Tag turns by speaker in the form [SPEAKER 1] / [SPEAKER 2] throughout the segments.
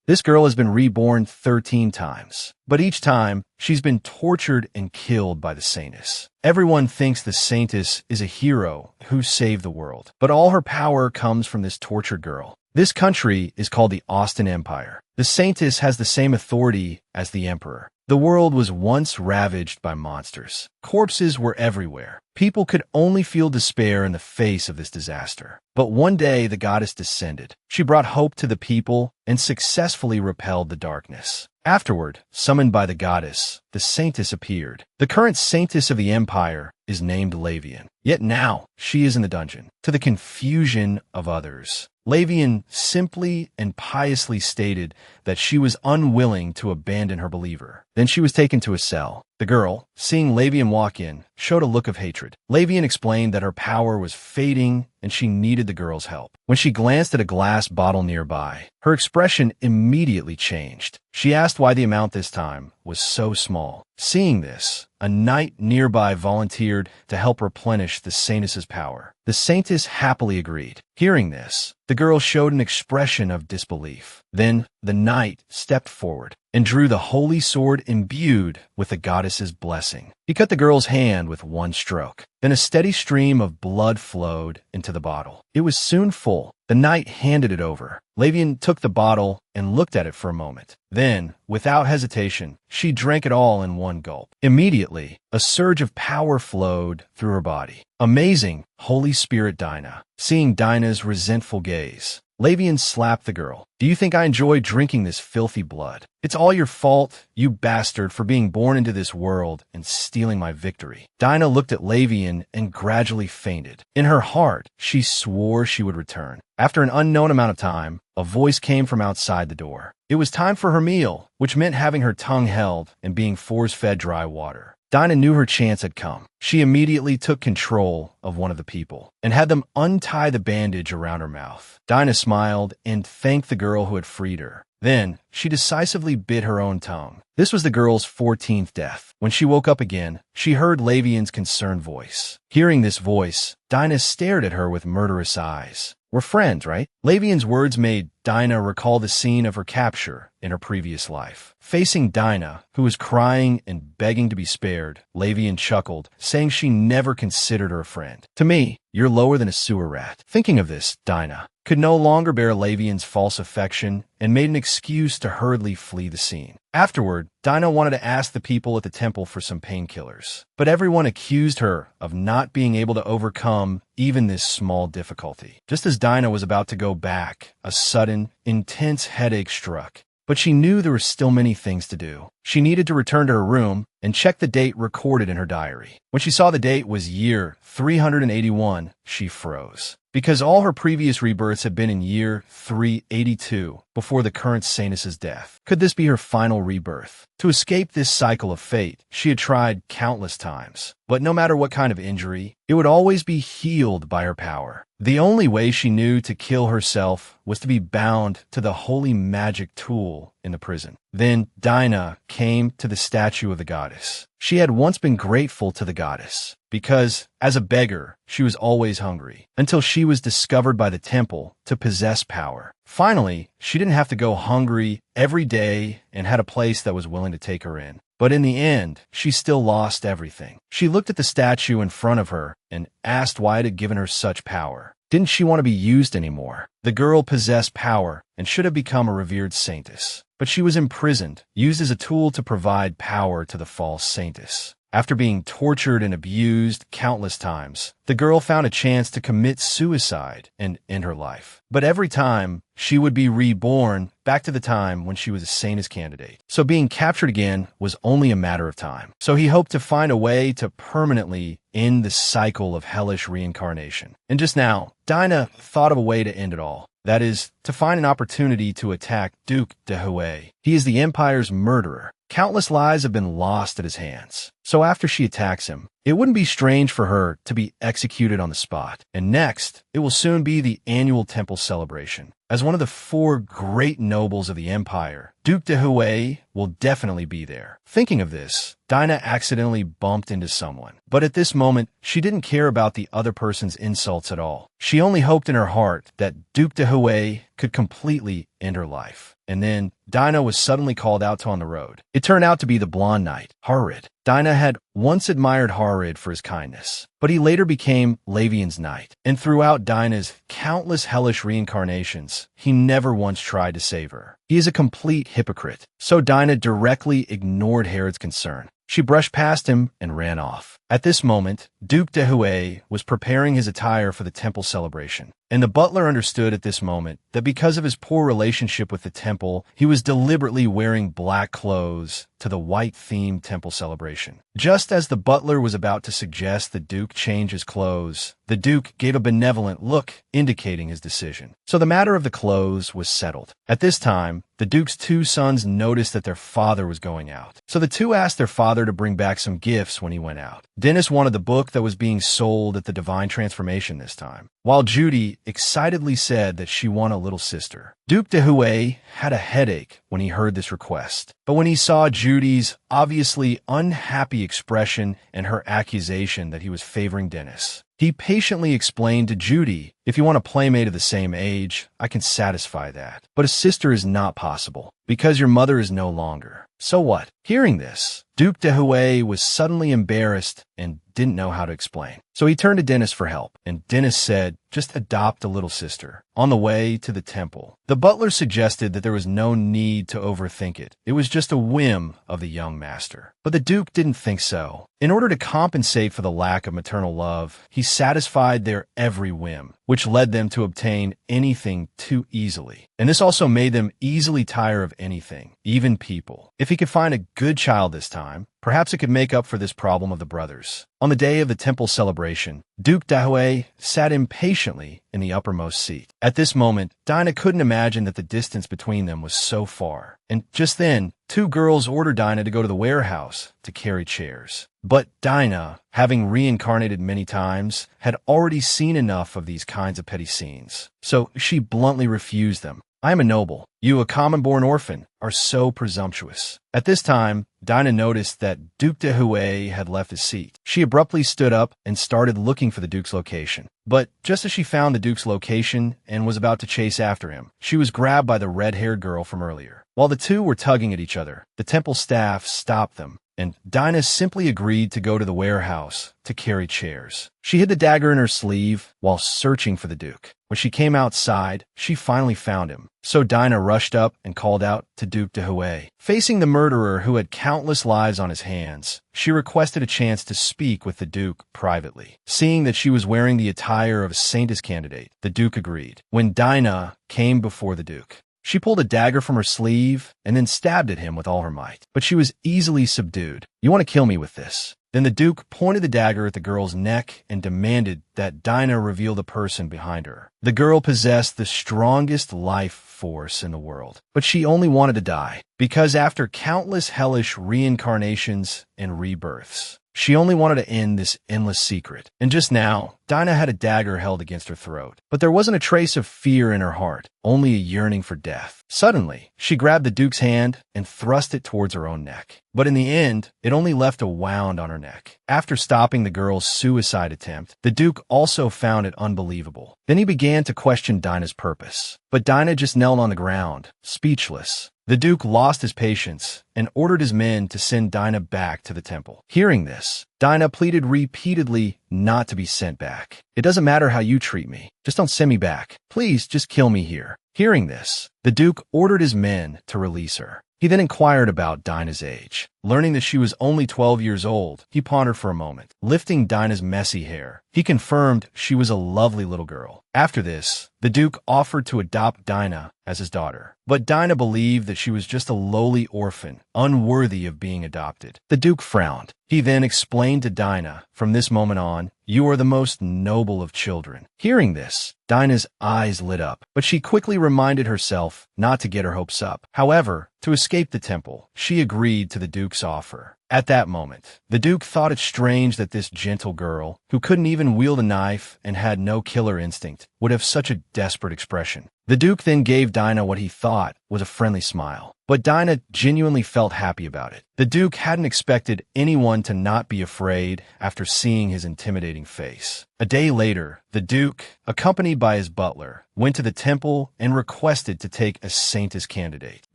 [SPEAKER 1] This girl has been reborn 13 times, but each time, she's been tortured and killed by the Saintess. Everyone thinks the Saintess is a hero who saved the world, but all her power comes from this tortured girl. This country is called the Austin Empire. The Saintess has the same authority as the Emperor. The world was once ravaged by monsters. Corpses were everywhere. People could only feel despair in the face of this disaster. But one day the goddess descended. She brought hope to the people and successfully repelled the darkness. Afterward, summoned by the goddess, the Saintess appeared. The current Saintess of the Empire is named Lavian. Yet now, she is in the dungeon. To the confusion of others, Lavian simply and piously stated that she was unwilling to abandon her believer. Then she was taken to a cell. The girl, seeing Lavian walk in, showed a look of hatred. Lavian explained that her power was fading and she needed the girl's help. When she glanced at a glass bottle nearby, her expression immediately changed. She asked why the amount this time was so small. Seeing this, a knight nearby volunteered to help replenish the Saintess's power. The Saintess happily agreed. Hearing this, the girl showed an expression of disbelief. Then the knight stepped forward and drew the holy sword imbued with the goddess's blessing. He cut the girl's hand with one stroke. Then a steady stream of blood flowed into the bottle. It was soon full. The knight handed it over. Lavian took the bottle and looked at it for a moment. Then, without hesitation, she drank it all in one gulp. Immediately, a surge of power flowed through her body. Amazing, Holy Spirit Dinah. Seeing Dinah's resentful gaze, Lavian slapped the girl. Do you think I enjoy drinking this filthy blood? It's all your fault, you bastard, for being born into this world and stealing my victory. Dinah looked at Lavian and gradually fainted. In her heart, she swore she would return. After an unknown amount of time, a voice came from outside the door. It was time for her meal, which meant having her tongue held and being force-fed dry water. Dinah knew her chance had come. She immediately took control of one of the people and had them untie the bandage around her mouth. Dinah smiled and thanked the girl who had freed her. Then, she decisively bit her own tongue. This was the girl's 14th death. When she woke up again, she heard Lavian's concerned voice. Hearing this voice, Dinah stared at her with murderous eyes. We're friends, right? Lavian's words made Dinah recall the scene of her capture in her previous life. Facing Dinah, who was crying and begging to be spared, Lavian chuckled, saying she never considered her a friend. To me, you're lower than a sewer rat. Thinking of this, Dinah could no longer bear Lavian's false affection and made an excuse to hurriedly flee the scene. Afterward, Dinah wanted to ask the people at the temple for some painkillers, but everyone accused her of not being able to overcome even this small difficulty. Just as Dinah was about to go back, a sudden, intense headache struck. But she knew there were still many things to do. She needed to return to her room and check the date recorded in her diary. When she saw the date was year 381, she froze. Because all her previous rebirths had been in year 382, before the current Saintess's death. Could this be her final rebirth? To escape this cycle of fate, she had tried countless times. But no matter what kind of injury, it would always be healed by her power. The only way she knew to kill herself was to be bound to the holy magic tool in the prison. Then Dinah came to the statue of the goddess. She had once been grateful to the goddess because, as a beggar, she was always hungry, until she was discovered by the temple to possess power. Finally, she didn't have to go hungry every day and had a place that was willing to take her in. But in the end, she still lost everything. She looked at the statue in front of her and asked why it had given her such power. Didn't she want to be used anymore? The girl possessed power and should have become a revered saintess. But she was imprisoned, used as a tool to provide power to the false saintess. After being tortured and abused countless times, the girl found a chance to commit suicide and end her life. But every time, she would be reborn back to the time when she was a saintess candidate. So being captured again was only a matter of time. So he hoped to find a way to permanently end the cycle of hellish reincarnation. And just now, Dinah thought of a way to end it all. That is, to find an opportunity to attack Duke de Huey. He is the Empire's murderer. Countless lives have been lost at his hands. So after she attacks him, it wouldn't be strange for her to be executed on the spot. And next, it will soon be the annual temple celebration. As one of the 4 great nobles of the Empire, Duke de Huey will definitely be there. Thinking of this, Dinah accidentally bumped into someone. But at this moment, she didn't care about the other person's insults at all. She only hoped in her heart that Duke de Huey could completely end her life. and then Dinah was suddenly called out to on the road. It turned out to be the blonde knight, Harid. Dinah had once admired Harid for his kindness, but he later became Lavian's knight, and throughout Dinah's countless hellish reincarnations, he never once tried to save her. He is a complete hypocrite, so Dinah directly ignored Harid's concern. She brushed past him and ran off. At this moment, Duke de Huey was preparing his attire for the temple celebration, and the butler understood at this moment that because of his poor relationship with the temple, he was deliberately wearing black clothes to the white-themed temple celebration. Just as the butler was about to suggest the Duke change his clothes, the Duke gave a benevolent look indicating his decision. So the matter of the clothes was settled. At this time, the Duke's two sons noticed that their father was going out. So the two asked their father to bring back some gifts when he went out. Dennis wanted the book that was being sold at the Divine Transformation this time, while Judy excitedly said that she wanted a little sister. Duke de Huey had a headache when he heard this request, but when he saw Judy's obviously unhappy expression and her accusation that he was favoring Dennis, he patiently explained to Judy, "If you want a playmate of the same age, I can satisfy that. But a sister is not possible, because your mother is no longer. So what?" Hearing this, Duke de Huey was suddenly embarrassed and didn't know how to explain. So he turned to Dennis for help, and Dennis said, "Just adopt a little sister." On the way to the temple, the butler suggested that there was no need to overthink it. It was just a whim of the young master. But the Duke didn't think so. In order to compensate for the lack of maternal love, he satisfied their every whim, which led them to obtain anything too easily. And this also made them easily tire of anything, even people. If he could find a good child this time, perhaps it could make up for this problem of the brothers. On the day of the temple celebration, Duke Dahui sat impatiently in the uppermost seat. At this moment, Dinah couldn't imagine that the distance between them was so far. And just then, two girls ordered Dinah to go to the warehouse to carry chairs. But Dinah, having reincarnated many times, had already seen enough of these kinds of petty scenes. So she bluntly refused them. "I am a noble. You, a common-born orphan, are so presumptuous." At this time, Dinah noticed that Duke de Huey had left his seat. She abruptly stood up and started looking for the Duke's location. But just as she found the Duke's location and was about to chase after him, she was grabbed by the red-haired girl from earlier. While the two were tugging at each other, the temple staff stopped them, and Dinah simply agreed to go to the warehouse to carry chairs. She hid the dagger in her sleeve while searching for the Duke. When she came outside, she finally found him. So Dinah rushed up and called out to Duke de Huey. Facing the murderer who had countless lives on his hands, she requested a chance to speak with the Duke privately. Seeing that she was wearing the attire of a Saintess candidate, the Duke agreed. When Dinah came before the Duke, she pulled a dagger from her sleeve and then stabbed at him with all her might. But she was easily subdued. "You want to kill me with this?" Then the Duke pointed the dagger at the girl's neck and demanded that Dinah reveal the person behind her. The girl possessed the strongest life force in the world, but she only wanted to die, because after countless hellish reincarnations and rebirths, she only wanted to end this endless secret. And just now, Dinah had a dagger held against her throat, but there wasn't a trace of fear in her heart, only a yearning for death. Suddenly, she grabbed the Duke's hand and thrust it towards her own neck. But in the end, it only left a wound on her neck. After stopping the girl's suicide attempt, the Duke also found it unbelievable. Then he began to question Dinah's purpose. But Dinah just knelt on the ground, speechless. The Duke lost his patience and ordered his men to send Dinah back to the temple. Hearing this, Dinah pleaded repeatedly not to be sent back. "It doesn't matter how you treat me. Just don't send me back. Please, just kill me here." Hearing this, the Duke ordered his men to release her. He then inquired about Dinah's age. Learning that she was only 12 years old, he pondered for a moment. Lifting Dinah's messy hair, he confirmed she was a lovely little girl. After this, the Duke offered to adopt Dinah as his daughter. But Dinah believed that she was just a lowly orphan, unworthy of being adopted. The Duke frowned. He then explained to Dinah, "From this moment on, you are the most noble of children." Hearing this, Dinah's eyes lit up, but she quickly reminded herself not to get her hopes up. However, to escape the temple, she agreed to the Duke's offer. At that moment, the Duke thought it strange that this gentle girl, who couldn't even wield a knife and had no killer instinct, would have such a desperate expression. The Duke then gave Dinah what he thought was a friendly smile. But Dinah genuinely felt happy about it. The Duke hadn't expected anyone to not be afraid after seeing his intimidating face. A day later, the Duke, accompanied by his butler, went to the temple and requested to take a Saintess candidate.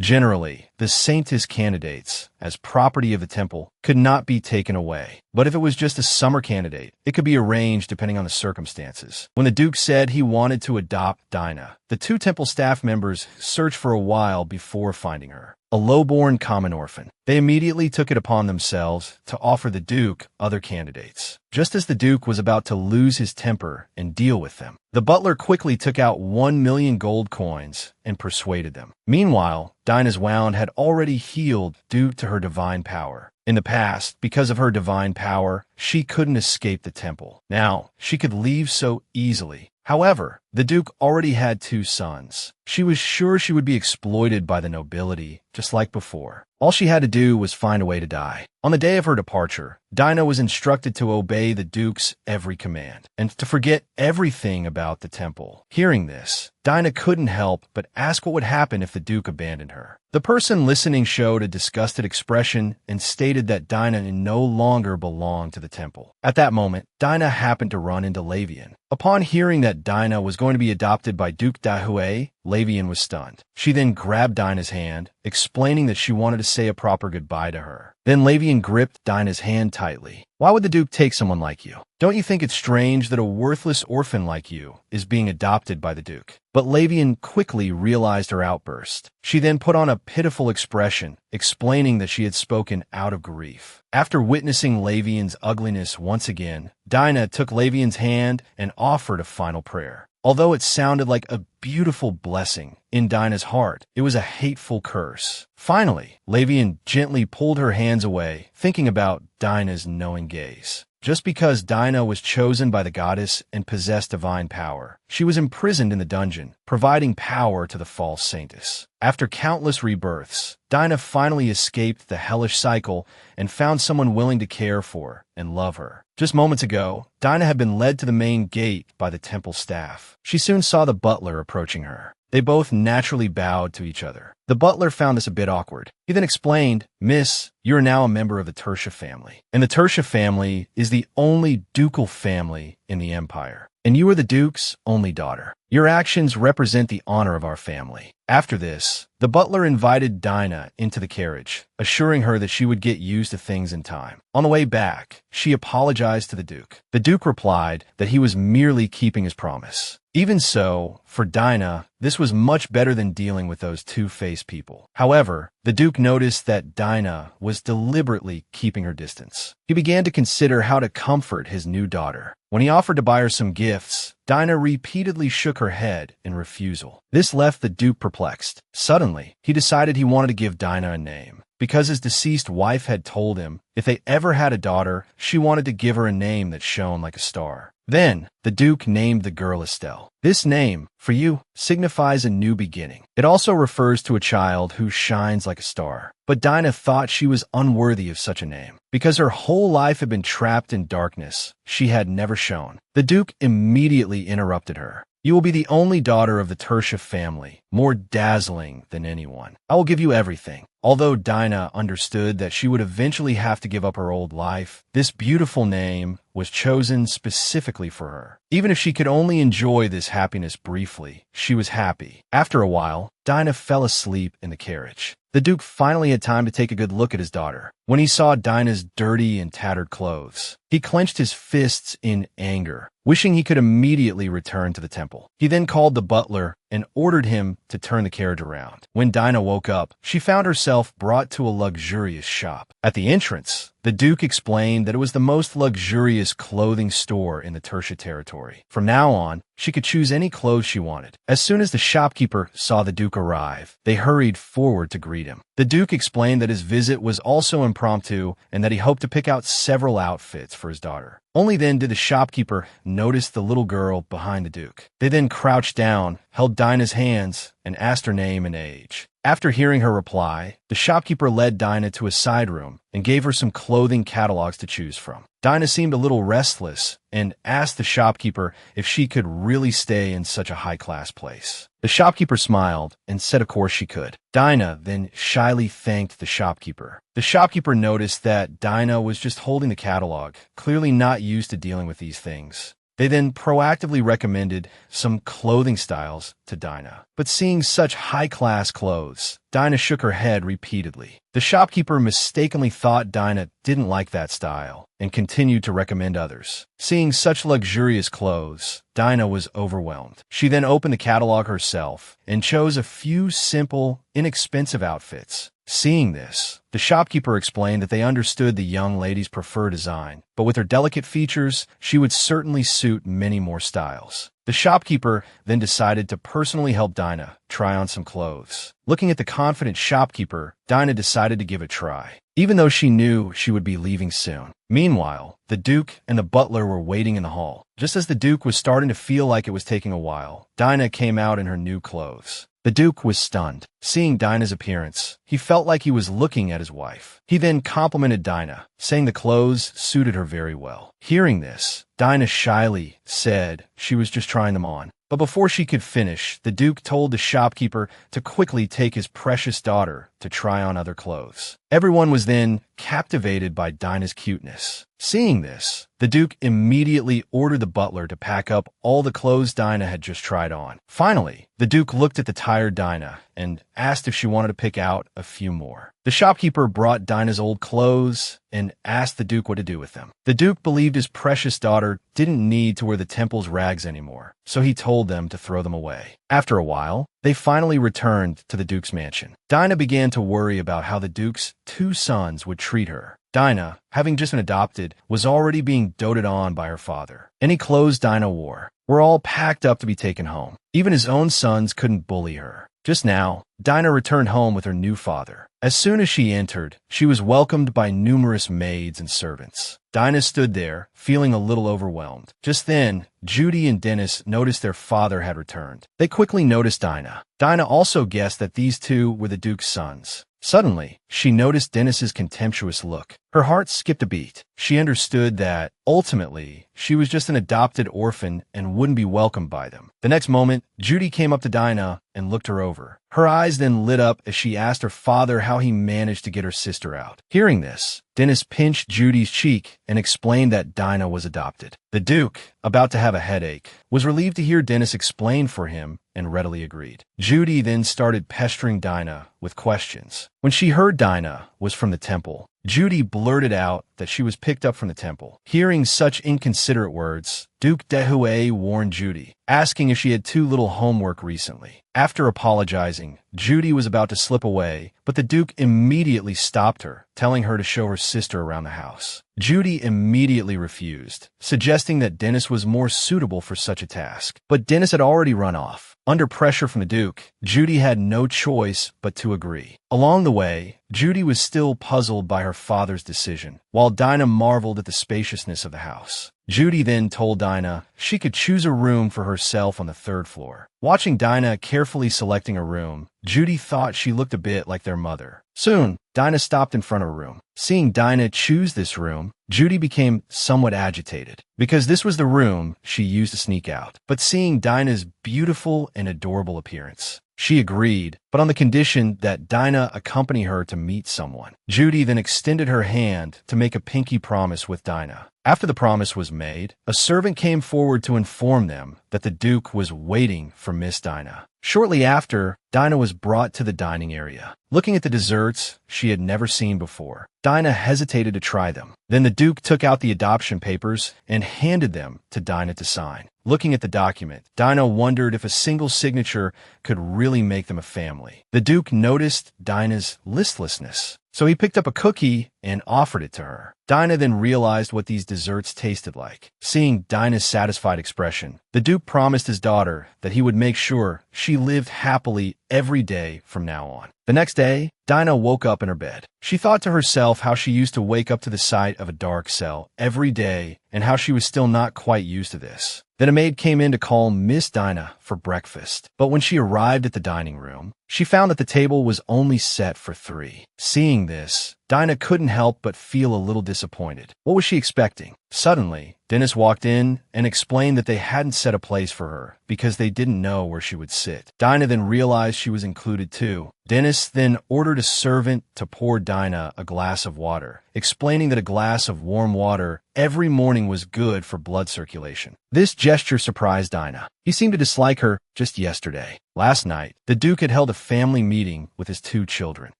[SPEAKER 1] Generally, the Saintess candidates, as property of the temple, could not be taken away. But if it was just a summer candidate, it could be arranged depending on the circumstances. When the Duke said he wanted to adopt Dinah, the two temple staff members searched for a while before finding her. A low-born common orphan. They immediately took it upon themselves to offer the Duke other candidates. Just as the Duke was about to lose his temper and deal with them, the butler quickly took out 1,000,000 gold coins and persuaded them. Meanwhile, Dinah's wound had already healed due to her divine power. In the past, because of her divine power, she couldn't escape the temple. Now, she could leave so easily. However, the Duke already had 2 sons. She was sure she would be exploited by the nobility, just like before. All she had to do was find a way to die. On the day of her departure, Dinah was instructed to obey the Duke's every command, and to forget everything about the temple. Hearing this, Dinah couldn't help but ask what would happen if the Duke abandoned her. The person listening showed a disgusted expression and stated that Dinah no longer belonged to the temple. At that moment, Dinah happened to run into Lavian. Upon hearing that Dinah was going to be adopted by Duke Dahue, Lavian was stunned. She then grabbed Dinah's hand, explaining that she wanted to say a proper goodbye to her. Then Lavian gripped Dinah's hand tightly. Why would the Duke take someone like you? Don't you think it's strange that a worthless orphan like you is being adopted by the Duke? But Lavian quickly realized her outburst. She then put on a pitiful expression, explaining that she had spoken out of grief. After witnessing Lavian's ugliness once again, Dinah took Lavian's hand and offered a final prayer. Although it sounded like a beautiful blessing, in Dinah's heart, it was a hateful curse. Finally, Lavian gently pulled her hands away, thinking about Dinah's knowing gaze. Just because Dinah was chosen by the goddess and possessed divine power, she was imprisoned in the dungeon, providing power to the false saintess. After countless rebirths, Dinah finally escaped the hellish cycle and found someone willing to care for and love her. Just moments ago, Dinah had been led to the main gate by the temple staff. She soon saw the butler approaching her. They both naturally bowed to each other. The butler found this a bit awkward. He then explained, "Miss, you are now a member of the Tertia family. And the Tertia family is the only ducal family in the empire. And you are the Duke's only daughter. Your actions represent the honor of our family." After this, the butler invited Dinah into the carriage, assuring her that she would get used to things in time. On the way back, she apologized to the Duke. The Duke replied that he was merely keeping his promise. Even so, for Dinah, this was much better than dealing with those two-faced people. However, the Duke noticed that Dinah was deliberately keeping her distance. He began to consider how to comfort his new daughter. When he offered to buy her some gifts, Dinah repeatedly shook her head in refusal. This left the Duke perplexed. Suddenly, he decided he wanted to give Dinah a name. Because his deceased wife had told him if they ever had a daughter, she wanted to give her a name that shone like a star. Then, the Duke named the girl Estelle. This name, for you, signifies a new beginning. It also refers to a child who shines like a star. But Dinah thought she was unworthy of such a name. Because her whole life had been trapped in darkness, she had never shone. The Duke immediately interrupted her. "You will be the only daughter of the Tertia family, more dazzling than anyone. I will give you everything." Although Dinah understood that she would eventually have to give up her old life, this beautiful name was chosen specifically for her. Even if she could only enjoy this happiness briefly, she was happy. After a while, Dinah fell asleep in the carriage. The Duke finally had time to take a good look at his daughter. When he saw Dinah's dirty and tattered clothes, he clenched his fists in anger, wishing he could immediately return to the temple. He then called the butler and ordered him to turn the carriage around. When Dinah woke up, she found herself brought to a luxurious shop. At the entrance, the Duke explained that it was the most luxurious clothing store in the Tertia territory. From now on, she could choose any clothes she wanted. As soon as the shopkeeper saw the Duke arrive, they hurried forward to greet him. The Duke explained that his visit was also impromptu and that he hoped to pick out several outfits for his daughter. Only then did the shopkeeper notice the little girl behind the Duke. They then crouched down, held Dinah's hands, and asked her name and age. After hearing her reply, the shopkeeper led Dinah to a side room and gave her some clothing catalogs to choose from. Dinah seemed a little restless and asked the shopkeeper if she could really stay in such a high-class place. The shopkeeper smiled and said of course she could. Dinah then shyly thanked the shopkeeper. The shopkeeper noticed that Dinah was just holding the catalog, clearly not used to dealing with these things. They then proactively recommended some clothing styles to Dinah. But seeing such high-class clothes, Dinah shook her head repeatedly. The shopkeeper mistakenly thought Dinah didn't like that style and continued to recommend others. Seeing such luxurious clothes, Dinah was overwhelmed. She then opened the catalog herself and chose a few simple, inexpensive outfits. Seeing this, the shopkeeper explained that they understood the young lady's preferred design, but with her delicate features, she would certainly suit many more styles. The shopkeeper then decided to personally help Dinah try on some clothes. Looking at the confident shopkeeper, Dinah decided to give it a try, even though she knew she would be leaving soon. Meanwhile, the Duke and the butler were waiting in the hall. Just as the Duke was starting to feel like it was taking a while, Dinah came out in her new clothes. The Duke was stunned. Seeing Dinah's appearance, he felt like he was looking at his wife. He then complimented Dinah, saying the clothes suited her very well. Hearing this, Dinah shyly said she was just trying them on. But before she could finish, the Duke told the shopkeeper to quickly take his precious daughter to try on other clothes. Everyone was then captivated by Dinah's cuteness. Seeing this, the Duke immediately ordered the butler to pack up all the clothes Dinah had just tried on. Finally, the Duke looked at the tired Dinah and asked if she wanted to pick out a few more. The shopkeeper brought Dinah's old clothes and asked the Duke what to do with them. The Duke believed his precious daughter didn't need to wear the temple's rags anymore, so he told them to throw them away. After a while, they finally returned to the Duke's mansion. Dinah began to worry about how the Duke's two sons would treat her. Dinah, having just been adopted, was already being doted on by her father. Any clothes Dinah wore were all packed up to be taken home. Even his own sons couldn't bully her. Just now, Dinah returned home with her new father. As soon as she entered, she was welcomed by numerous maids and servants. Dinah stood there, feeling a little overwhelmed. Just then, Judy and Dennis noticed their father had returned. They quickly noticed Dinah. Dinah also guessed that these two were the Duke's sons. Suddenly, she noticed Dennis's contemptuous look. Her heart skipped a beat. She understood that, ultimately, she was just an adopted orphan and wouldn't be welcomed by them. The next moment, Judy came up to Dinah and looked her over. Her eyes then lit up as she asked her father how he managed to get her sister out. Hearing this, Dennis pinched Judy's cheek and explained that Dinah was adopted. The Duke, about to have a headache, was relieved to hear Dennis explain for him and readily agreed. Judy then started pestering Dinah with questions. When she heard Dinah was from the temple, Judy blurted out that she was picked up from the temple. Hearing such inconsiderate words, Duke Dehue warned Judy, asking if she had too little homework recently. After apologizing, Judy was about to slip away, but the Duke immediately stopped her, telling her to show her sister around the house. Judy immediately refused, suggesting that Dennis was more suitable for such a task. But Dennis had already run off. Under pressure from the Duke, Judy had no choice but to agree. Along the way, Judy was still puzzled by her father's decision, while Dinah marveled at the spaciousness of the house. Judy then told Dinah she could choose a room for herself on the third floor. Watching Dinah carefully selecting a room, Judy thought she looked a bit like their mother. Soon, Dinah stopped in front of her room. Seeing Dinah choose this room, Judy became somewhat agitated, because this was the room she used to sneak out. But seeing Dinah's beautiful and adorable appearance, she agreed, but on the condition that Dinah accompany her to meet someone. Judy then extended her hand to make a pinky promise with Dinah. After the promise was made, a servant came forward to inform them that the Duke was waiting for Miss Dinah. Shortly after, Dinah was brought to the dining area. Looking at the desserts she had never seen before, Dinah hesitated to try them. Then the Duke took out the adoption papers and handed them to Dinah to sign. Looking at the document, Dinah wondered if a single signature could really make them a family. The Duke noticed Dinah's listlessness, so he picked up a cookie and offered it to her. Dinah then realized what these desserts tasted like. Seeing Dinah's satisfied expression, the Duke promised his daughter that he would make sure she lived happily every day from now on. The next day, Dinah woke up in her bed. She thought to herself how she used to wake up to the sight of a dark cell every day and how she was still not quite used to this. Then a maid came in to call Miss Dinah for for breakfast. But when she arrived at the dining room, she found that the table was only set for 3. Seeing this, Dinah couldn't help but feel a little disappointed. What was she expecting? Suddenly, Dennis walked in and explained that they hadn't set a place for her because they didn't know where she would sit. Dinah then realized she was included too. Dennis then ordered a servant to pour Dinah a glass of water, explaining that a glass of warm water every morning was good for blood circulation. This gesture surprised Dinah. He seemed to dislike her just yesterday. Last night, the Duke had held a family meeting with his 2 children.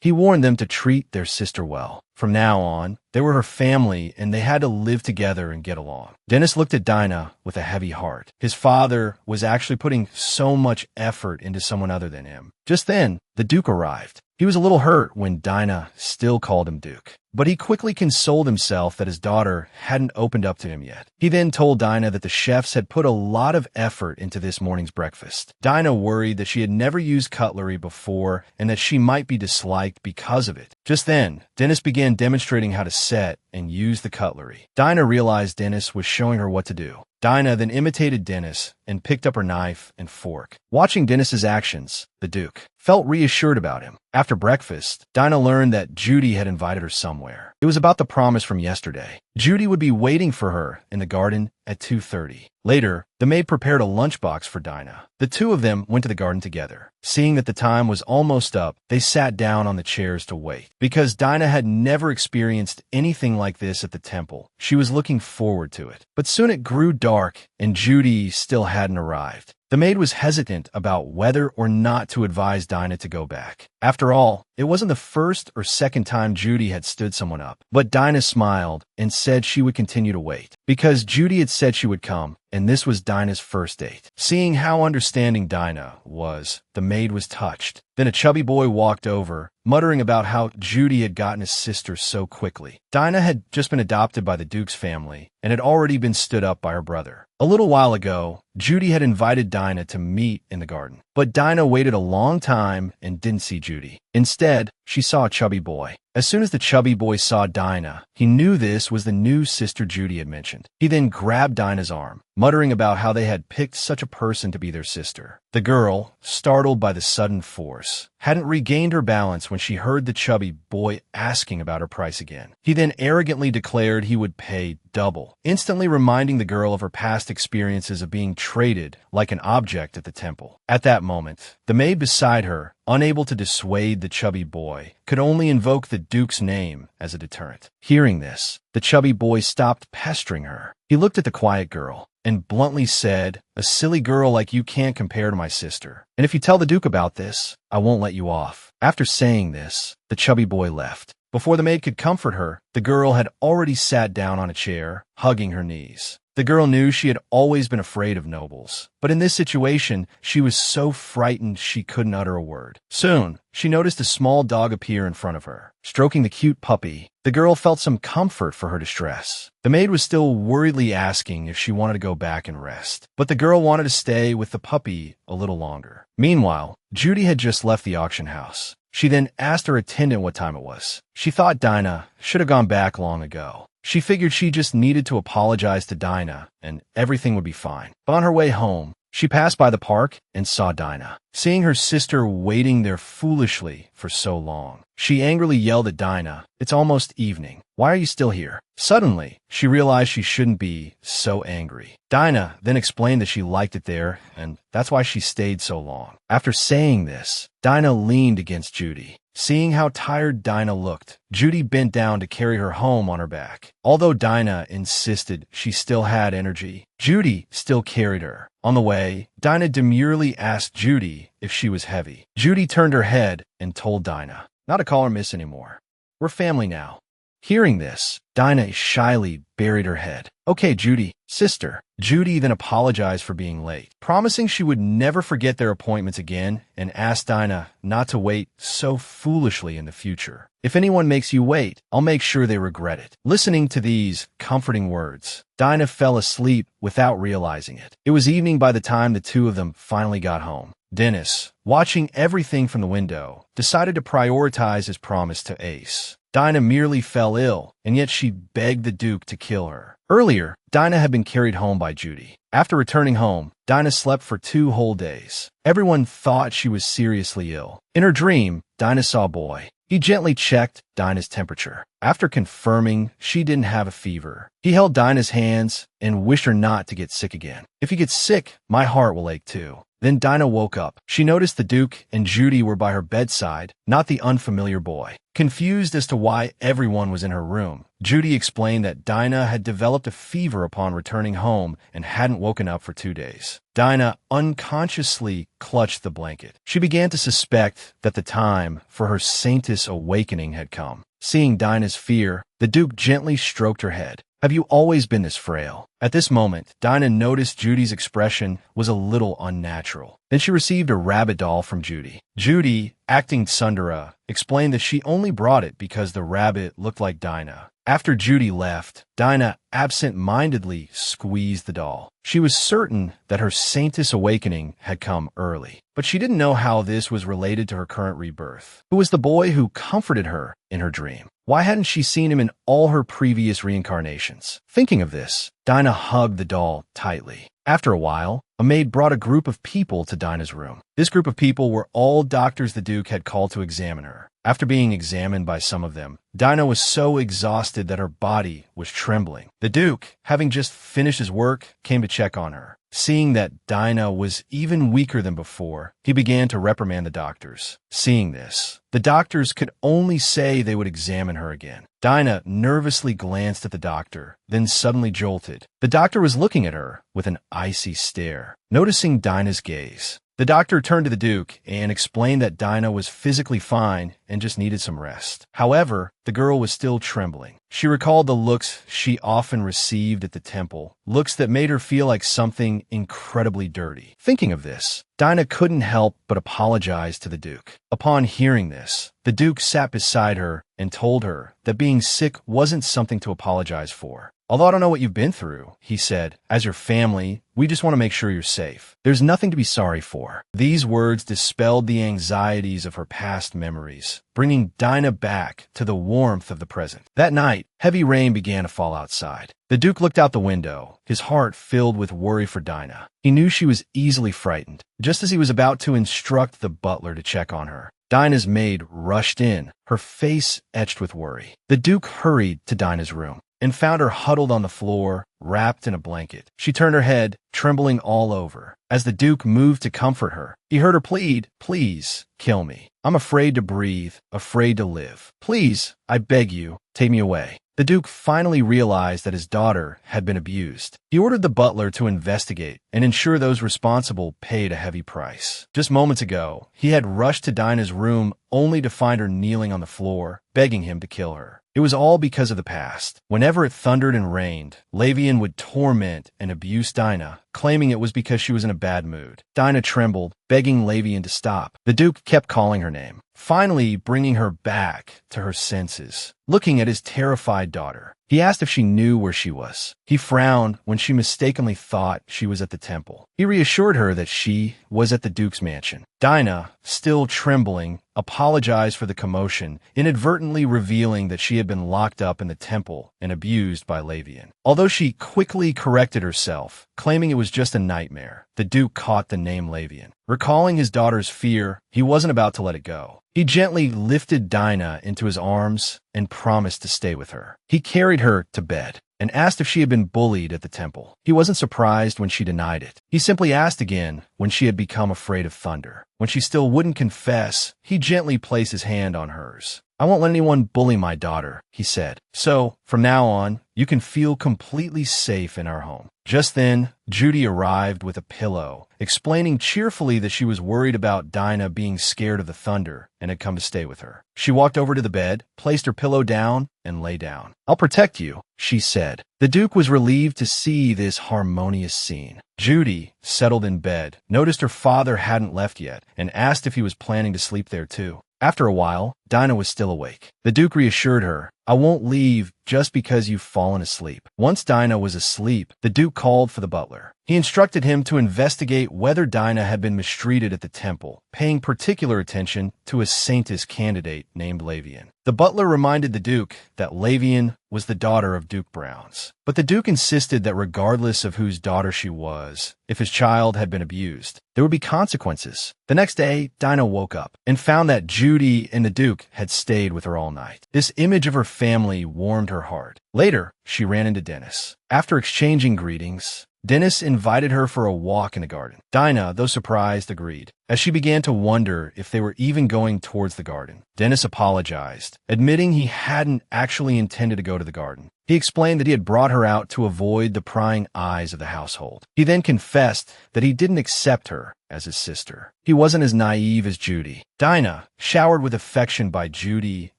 [SPEAKER 1] He warned them to treat their sister well. From now on, they were her family and they had to live together and get along. Dennis looked at Dinah with a heavy heart. His father was actually putting so much effort into someone other than him. Just then, the Duke arrived. He was a little hurt when Dinah still called him Duke, but he quickly consoled himself that his daughter hadn't opened up to him yet. He then told Dinah that the chefs had put a lot of effort into this morning's breakfast. Dinah worried that she had never used cutlery before and that she might be disliked because of it. Just then, Dennis began demonstrating how to set and use the cutlery. Dinah realized Dennis was showing her what to do. Dinah then imitated Dennis and picked up her knife and fork. Watching Dennis's actions, the Duke felt reassured about him. After breakfast, Dinah learned that Judy had invited her somewhere. It was about the promise from yesterday. Judy would be waiting for her in the garden at 2:30. Later, the maid prepared a lunchbox for Dinah. The 2 of them went to the garden together. Seeing that the time was almost up, they sat down on the chairs to wait. Because Dinah had never experienced anything like this at the temple, she was looking forward to it. But soon it grew dark, and Judy still hadn't arrived. The maid was hesitant about whether or not to advise Dinah to go back. After all, it wasn't the first or second time Judy had stood someone up. But Dinah smiled and said she would continue to wait, because Judy had said she would come, and this was Dinah's first date. Seeing how understanding Dinah was, the maid was touched. Then a chubby boy walked over, muttering about how Judy had gotten his sister so quickly. Dinah had just been adopted by the Duke's family and had already been stood up by her brother. A little while ago, Judy had invited Dinah to meet in the garden, but Dinah waited a long time and didn't see Judy. Instead, she saw a chubby boy. As soon as the chubby boy saw Dinah, he knew this was the new sister Judy had mentioned. He then grabbed Dinah's arm, muttering about how they had picked such a person to be their sister. The girl, startled by the sudden force, hadn't regained her balance when she heard the chubby boy asking about her price again. He then arrogantly declared he would pay double, instantly reminding the girl of her past experiences of being traded like an object at the temple. At that moment, the maid beside her, unable to dissuade the chubby boy, could only invoke the Duke's name as a deterrent. Hearing this, the chubby boy stopped pestering her. He looked at the quiet girl and bluntly said, "A silly girl like you can't compare to my sister. And if you tell the Duke about this, I won't let you off." After saying this, the chubby boy left. Before the maid could comfort her, the girl had already sat down on a chair, hugging her knees. The girl knew she had always been afraid of nobles, but in this situation, she was so frightened she couldn't utter a word. Soon, she noticed a small dog appear in front of her. Stroking the cute puppy, the girl felt some comfort for her distress. The maid was still worriedly asking if she wanted to go back and rest, but the girl wanted to stay with the puppy a little longer. Meanwhile, Judy had just left the auction house. She then asked her attendant what time it was. She thought Dinah should have gone back long ago. She figured she just needed to apologize to Dinah and everything would be fine. But on her way home, she passed by the park and saw Dinah. Seeing her sister waiting there foolishly for so long, she angrily yelled at Dinah, "It's almost evening. Why are you still here?" Suddenly, she realized she shouldn't be so angry. Dinah then explained that she liked it there, and that's why she stayed so long. After saying this, Dinah leaned against Judy. Seeing how tired Dinah looked, Judy bent down to carry her home on her back. Although Dinah insisted she still had energy, Judy still carried her. On the way, Dinah demurely asked Judy if she was heavy. Judy turned her head and told Dinah not to call her miss anymore. "We're family now." Hearing this, Dinah shyly buried her head. "Okay, Judy, sister." Judy then apologized for being late, promising she would never forget their appointments again and asked Dinah not to wait so foolishly in the future. "If anyone makes you wait, I'll make sure they regret it." Listening to these comforting words, Dinah fell asleep without realizing it. It was evening by the time the 2 of them finally got home. Dennis, watching everything from the window, decided to prioritize his promise to Ace. Dinah merely fell ill, and yet she begged the Duke to kill her. Earlier, Dinah had been carried home by Judy. After returning home, Dinah slept for 2 whole days. Everyone thought she was seriously ill. In her dream, Dinah saw a boy. He gently checked Dinah's temperature. After confirming she didn't have a fever, he held Dinah's hands and wished her not to get sick again. "If you get sick, my heart will ache too." Then Dinah woke up. She noticed the Duke and Judy were by her bedside, not the unfamiliar boy. Confused as to why everyone was in her room, Judy explained that Dinah had developed a fever upon returning home and hadn't woken up for 2 days. Dinah unconsciously clutched the blanket. She began to suspect that the time for her saintess awakening had come. Seeing Dinah's fear, the Duke gently stroked her head. "Have you always been this frail?" At this moment, Dinah noticed Judy's expression was a little unnatural. Then she received a rabbit doll from Judy. Judy, acting tsundere, explained that she only brought it because the rabbit looked like Dinah. After Judy left, Dinah absent-mindedly squeezed the doll. She was certain that her saintess awakening had come early, but she didn't know how this was related to her current rebirth. Who was the boy who comforted her in her dream? Why hadn't she seen him in all her previous reincarnations? Thinking of this, Dinah hugged the doll tightly. After a while, a maid brought a group of people to Dinah's room. This group of people were all doctors the Duke had called to examine her. After being examined by some of them, Dinah was so exhausted that her body was trembling. The Duke, having just finished his work, came to check on her. Seeing that Dinah was even weaker than before, he began to reprimand the doctors. Seeing this, the doctors could only say they would examine her again. Dinah nervously glanced at the doctor, then suddenly jolted. The doctor was looking at her with an icy stare. Noticing Dinah's gaze, the doctor turned to the Duke and explained that Dinah was physically fine and just needed some rest. However, the girl was still trembling. She recalled the looks she often received at the temple, looks that made her feel like something incredibly dirty. Thinking of this, Dinah couldn't help but apologize to the Duke. Upon hearing this, the Duke sat beside her and told her that being sick wasn't something to apologize for. "Although I don't know what you've been through," he said, "as your family, we just want to make sure you're safe. There's nothing to be sorry for." These words dispelled the anxieties of her past memories, bringing Dinah back to the warmth of the present. That night, heavy rain began to fall outside. The Duke looked out the window, his heart filled with worry for Dinah. He knew she was easily frightened. Just as he was about to instruct the butler to check on her, Dinah's maid rushed in, her face etched with worry. The Duke hurried to Dinah's room and found her huddled on the floor, wrapped in a blanket. She turned her head, trembling all over. As the Duke moved to comfort her, he heard her plead, "Please, kill me. I'm afraid to breathe, afraid to live. Please, I beg you, take me away." The Duke finally realized that his daughter had been abused. He ordered the butler to investigate and ensure those responsible paid a heavy price. Just moments ago, he had rushed to Dinah's room only to find her kneeling on the floor, begging him to kill her. It was all because of the past. Whenever it thundered and rained, Lavian would torment and abuse Dinah, claiming it was because she was in a bad mood. Dinah trembled, begging Lavian to stop. The Duke kept calling her name, finally bringing her back to her senses. Looking at his terrified daughter, he asked if she knew where she was. He frowned when she mistakenly thought she was at the temple. He reassured her that she was at the Duke's mansion. Dinah, still trembling, apologized for the commotion, inadvertently revealing that she had been locked up in the temple and abused by Lavian. Although she quickly corrected herself, claiming it was just a nightmare, the Duke caught the name Lavian. Recalling his daughter's fear, he wasn't about to let it go. He gently lifted Dinah into his arms and promised to stay with her. He carried her to bed and asked if she had been bullied at the temple. He wasn't surprised when she denied it. He simply asked again when she had become afraid of thunder. When she still wouldn't confess, he gently placed his hand on hers. "I won't let anyone bully my daughter," he said. "So, from now on, you can feel completely safe in our home." Just then, Judy arrived with a pillow, explaining cheerfully that she was worried about Dinah being scared of the thunder and had come to stay with her. She walked over to the bed, placed her pillow down, and lay down. "I'll protect you," she said. The Duke was relieved to see this harmonious scene. Judy, settled in bed, noticed her father hadn't left yet and asked if he was planning to sleep there too. After a while, Dinah was still awake. The Duke reassured her, "I won't leave just because you've fallen asleep." Once Dinah was asleep, the Duke called for the butler. He instructed him to investigate whether Dinah had been mistreated at the temple, paying particular attention to a saintess candidate named Lavian. The butler reminded the Duke that Lavian was the daughter of Duke Browns. But the Duke insisted that regardless of whose daughter she was, if his child had been abused, there would be consequences. The next day, Dinah woke up and found that Judy and the Duke had stayed with her all night. This image of her family warmed her heart. Later, she ran into Dennis. After exchanging greetings, Dennis invited her for a walk in the garden. Dinah, though surprised, agreed. As she began to wonder if they were even going towards the garden, Dennis apologized, admitting he hadn't actually intended to go to the garden. He explained that he had brought her out to avoid the prying eyes of the household. He then confessed that he didn't accept her as his sister. He wasn't as naive as Judy. Dinah, showered with affection by Judy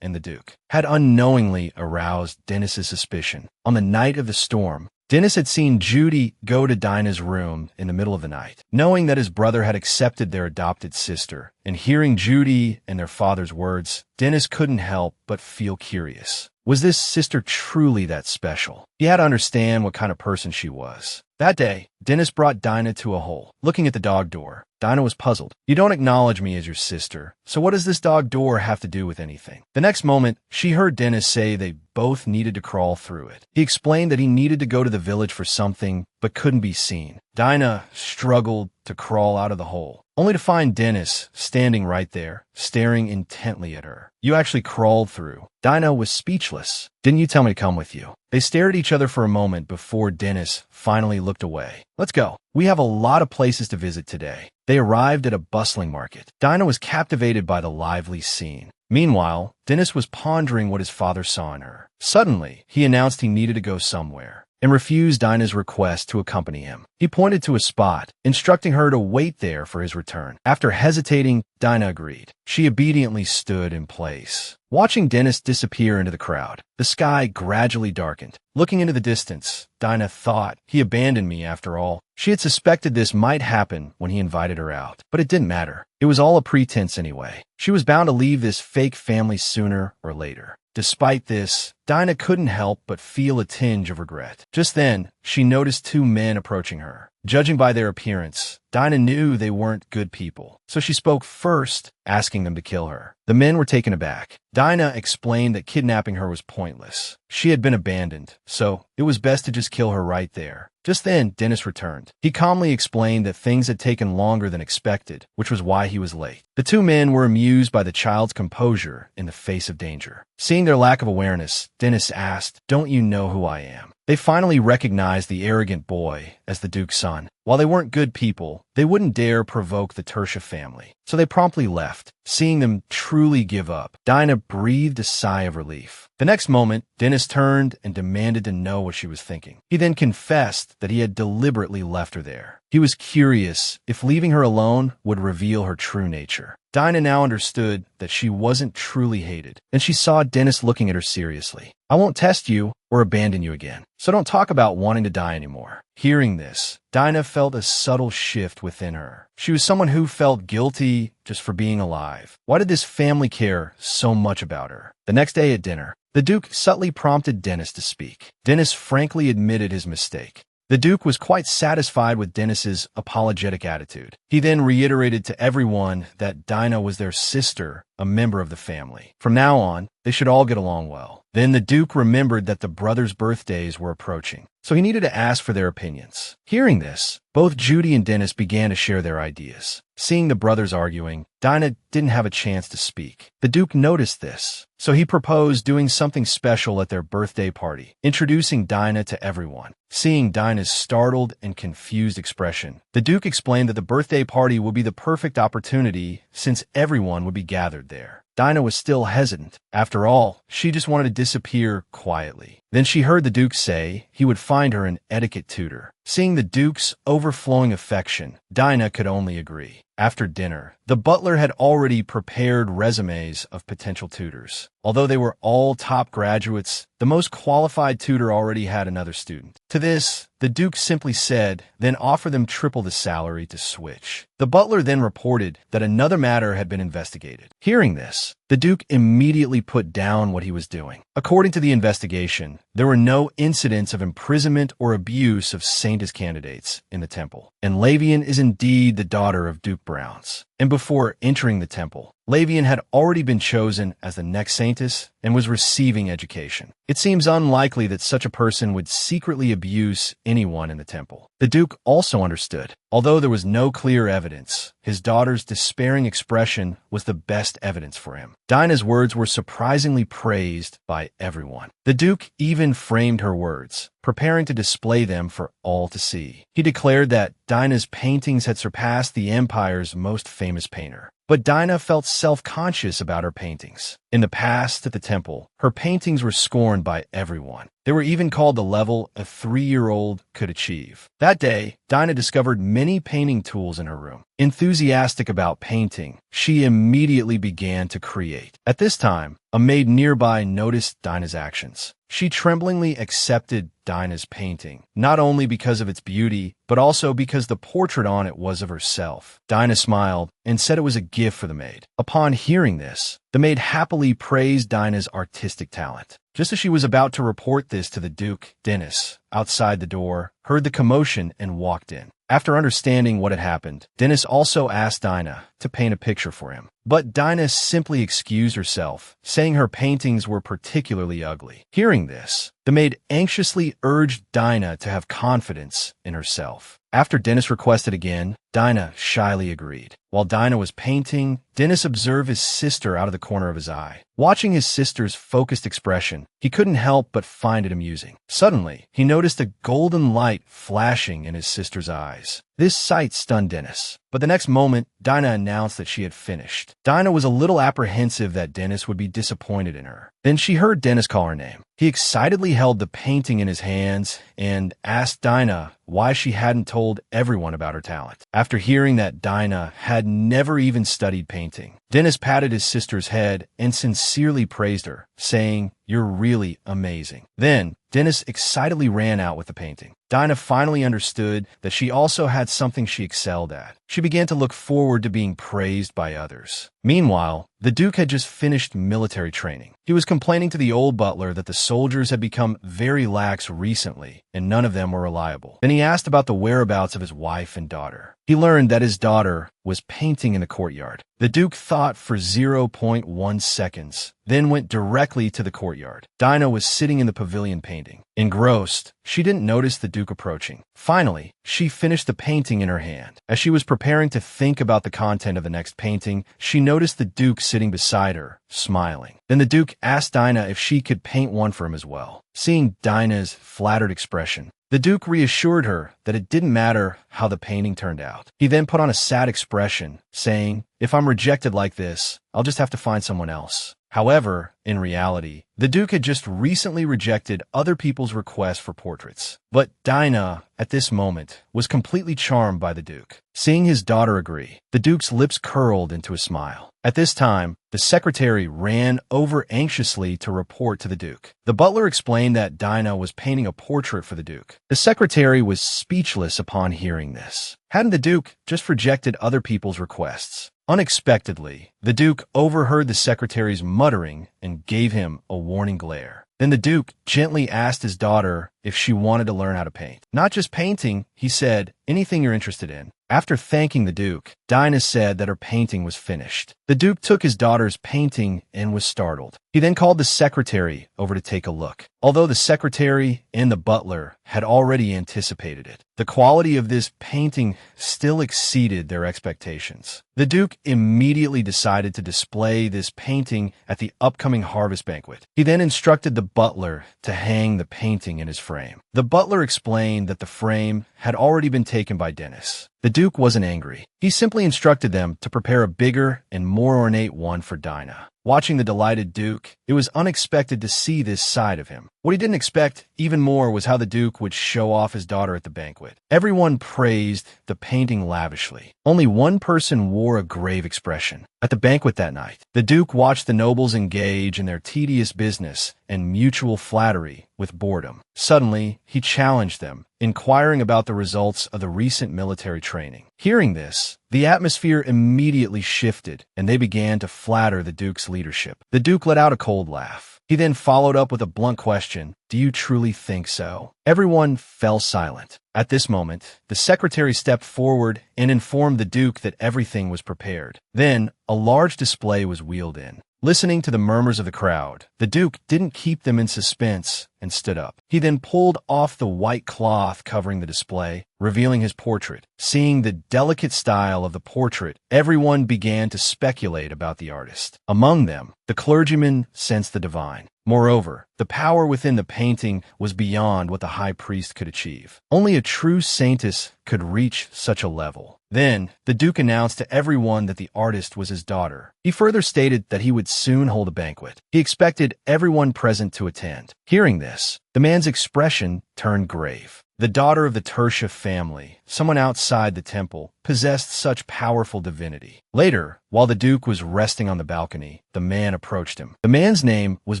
[SPEAKER 1] and the Duke, had unknowingly aroused Dennis's suspicion. On the night of the storm, Dennis had seen Judy go to Dinah's room in the middle of the night. Knowing that his brother had accepted their adopted sister, and hearing Judy and their father's words, Dennis couldn't help but feel curious. Was this sister truly that special? He had to understand what kind of person she was. That day, Dennis brought Dinah to a hole. Looking at the dog door, Dinah was puzzled. "You don't acknowledge me as your sister, so what does this dog door have to do with anything?" The next moment, she heard Dennis say they both needed to crawl through it. He explained that he needed to go to the village for something, but couldn't be seen. Dinah struggled to crawl out of the hole, only to find Dennis standing right there, staring intently at her. "You actually crawled through." Dinah was speechless. "Didn't you tell me to come with you?" They stared at each other for a moment before Dennis finally looked away. "Let's go. We have a lot of places to visit today." They arrived at a bustling market. Dinah was captivated by the lively scene. Meanwhile, Dennis was pondering what his father saw in her. Suddenly, he announced he needed to go somewhere and refused Dinah's request to accompany him. He pointed to a spot, instructing her to wait there for his return. After hesitating, Dinah agreed. She obediently stood in place, watching Dennis disappear into the crowd. The sky gradually darkened. Looking into the distance, Dinah thought, "He abandoned me after all." She had suspected this might happen when he invited her out, but it didn't matter. It was all a pretense anyway. She was bound to leave this fake family sooner or later. Despite this, Dinah couldn't help but feel a tinge of regret. Just then, she noticed two men approaching her. Judging by their appearance, Dinah knew they weren't good people, so she spoke first, asking them to kill her. The men were taken aback. Dinah explained that kidnapping her was pointless. She had been abandoned, so it was best to just kill her right there. Just then, Dennis returned. He calmly explained that things had taken longer than expected, which was why he was late. The two men were amused by the child's composure in the face of danger. Seeing their lack of awareness, Dennis asked, "Don't you know who I am?" They finally recognized the arrogant boy as the Duke's son. While they weren't good people, they wouldn't dare provoke the Tertia family, so they promptly left. Seeing them truly give up, Dinah breathed a sigh of relief. The next moment, Dennis turned and demanded to know what she was thinking. He then confessed that he had deliberately left her there. He was curious if leaving her alone would reveal her true nature. Dinah now understood that she wasn't truly hated, and she saw Dennis looking at her seriously. "I won't test you or abandon you again, so don't talk about wanting to die anymore." Hearing this, Dinah felt a subtle shift within her. She was someone who felt guilty just for being alive. Why did this family care so much about her? The next day at dinner, the Duke subtly prompted Dennis to speak. Dennis frankly admitted his mistake. The Duke was quite satisfied with Dennis's apologetic attitude. He then reiterated to everyone that Dinah was their sister, a member of the family. From now on, they should all get along well. Then the Duke remembered that the brothers' birthdays were approaching, so he needed to ask for their opinions. Hearing this, both Judy and Dennis began to share their ideas. Seeing the brothers arguing, Dinah didn't have a chance to speak. The Duke noticed this, so he proposed doing something special at their birthday party, introducing Dinah to everyone. Seeing Dinah's startled and confused expression, the Duke explained that the birthday party would be the perfect opportunity since everyone would be gathered there. Dinah was still hesitant. After all, she just wanted to disappear quietly. Then she heard the Duke say he would find her an etiquette tutor. Seeing the Duke's overflowing affection, Dinah could only agree. After dinner, the butler had already prepared resumes of potential tutors. Although they were all top graduates, the most qualified tutor already had another student. To this, the Duke simply said, then offer them triple the salary to switch. The butler then reported that another matter had been investigated. Hearing this, the Duke immediately put down what he was doing. According to the investigation, there were no incidents of imprisonment or abuse of Saintess candidates in the temple, and Lavian is indeed the daughter of Duke Browns. And before entering the temple, Lavian had already been chosen as the next Saintess and was receiving education. It seems unlikely that such a person would secretly abuse anyone in the temple. The Duke also understood. Although there was no clear evidence, his daughter's despairing expression was the best evidence for him. Dinah's words were surprisingly praised by everyone. The Duke even framed her words, preparing to display them for all to see. He declared that Dinah's paintings had surpassed the empire's most famous painter. But Dinah felt self-conscious about her paintings. In the past at the temple, her paintings were scorned by everyone. They were even called the level a 3-year-old could achieve. That day, Dinah discovered many painting tools in her room. Enthusiastic about painting, she immediately began to create. At this time, a maid nearby noticed Dinah's actions. She tremblingly accepted Dinah's painting, not only because of its beauty, but also because the portrait on it was of herself. Dinah smiled and said it was a gift for the maid. Upon hearing this, the maid happily praised Dinah's artistic talent. Just as she was about to report this to the Duke, Dennis, outside the door, heard the commotion and walked in. After understanding what had happened, Dennis also asked Dinah to paint a picture for him. But Dinah simply excused herself, saying her paintings were particularly ugly. Hearing this, the maid anxiously urged Dinah to have confidence in herself. After Dennis requested again, Dinah shyly agreed. While Dinah was painting, Dennis observed his sister out of the corner of his eye. Watching his sister's focused expression, he couldn't help but find it amusing. Suddenly, he noticed a golden light flashing in his sister's eyes. This sight stunned Dennis. But the next moment, Dinah announced that she had finished. Dinah was a little apprehensive that Dennis would be disappointed in her. Then she heard Dennis call her name. He excitedly held the painting in his hands and asked Dinah why she hadn't told everyone about her talent. After hearing that Dinah had never even studied painting, Dennis patted his sister's head and sincerely praised her, saying, "You're really amazing." Then, Dennis excitedly ran out with the painting. Dinah finally understood that she also had something she excelled at. She began to look forward to being praised by others. Meanwhile, the Duke had just finished military training. He was complaining to the old butler that the soldiers had become very lax recently, and none of them were reliable. Then he asked about the whereabouts of his wife and daughter. He learned that his daughter was painting in the courtyard. The Duke thought for 0.1 seconds, then went directly to the courtyard. Dinah was sitting in the pavilion painting. Engrossed, she didn't notice the Duke approaching. Finally, she finished the painting in her hand. As she was preparing to think about the content of the next painting, she noticed the Duke sitting beside her, smiling. Then the Duke asked Dinah if she could paint one for him as well. Seeing Dinah's flattered expression, the Duke reassured her that it didn't matter how the painting turned out. He then put on a sad expression, saying, "If I'm rejected like this, I'll just have to find someone else." However, in reality, the Duke had just recently rejected other people's requests for portraits. But Dinah, at this moment, was completely charmed by the Duke. Seeing his daughter agree, the Duke's lips curled into a smile. At this time, the secretary ran over anxiously to report to the Duke. The butler explained that Dinah was painting a portrait for the Duke. The secretary was speechless upon hearing this. Hadn't the Duke just rejected other people's requests? Unexpectedly, the Duke overheard the secretary's muttering and gave him a warning glare. Then the Duke gently asked his daughter if she wanted to learn how to paint. Not just painting, he said, anything you're interested in. After thanking the Duke, Dinah said that her painting was finished. The Duke took his daughter's painting and was startled. He then called the secretary over to take a look. Although the secretary and the butler had already anticipated it, the quality of this painting still exceeded their expectations. The Duke immediately decided to display this painting at the upcoming harvest banquet. He then instructed the butler to hang the painting in his frame. The butler explained that the frame had already been taken by Dennis. The Duke wasn't angry. He simply instructed them to prepare a bigger and more ornate one for Dinah. Watching the delighted Duke, it was unexpected to see this side of him. What he didn't expect even more was how the Duke would show off his daughter at the banquet. Everyone praised the painting lavishly. Only one person wore a grave expression. At the banquet that night, the Duke watched the nobles engage in their tedious business and mutual flattery with boredom. Suddenly, he challenged them, inquiring about the results of the recent military training. Hearing this, the atmosphere immediately shifted, and they began to flatter the Duke's leadership. The Duke let out a cold laugh. He then followed up with a blunt question, "Do you truly think so?" Everyone fell silent. At this moment, the secretary stepped forward and informed the Duke that everything was prepared. Then, a large display was wheeled in. Listening to the murmurs of the crowd, the Duke didn't keep them in suspense and stood up. He then pulled off the white cloth covering the display, revealing his portrait. Seeing the delicate style of the portrait, everyone began to speculate about the artist. Among them, the clergyman sensed the divine. Moreover, the power within the painting was beyond what the high priest could achieve. Only a true saintess could reach such a level. Then, the Duke announced to everyone that the artist was his daughter. He further stated that he would soon hold a banquet. He expected everyone present to attend. Hearing this, the man's expression turned grave. The daughter of the Tersha family, someone outside the temple, possessed such powerful divinity. Later, while the Duke was resting on the balcony, the man approached him. The man's name was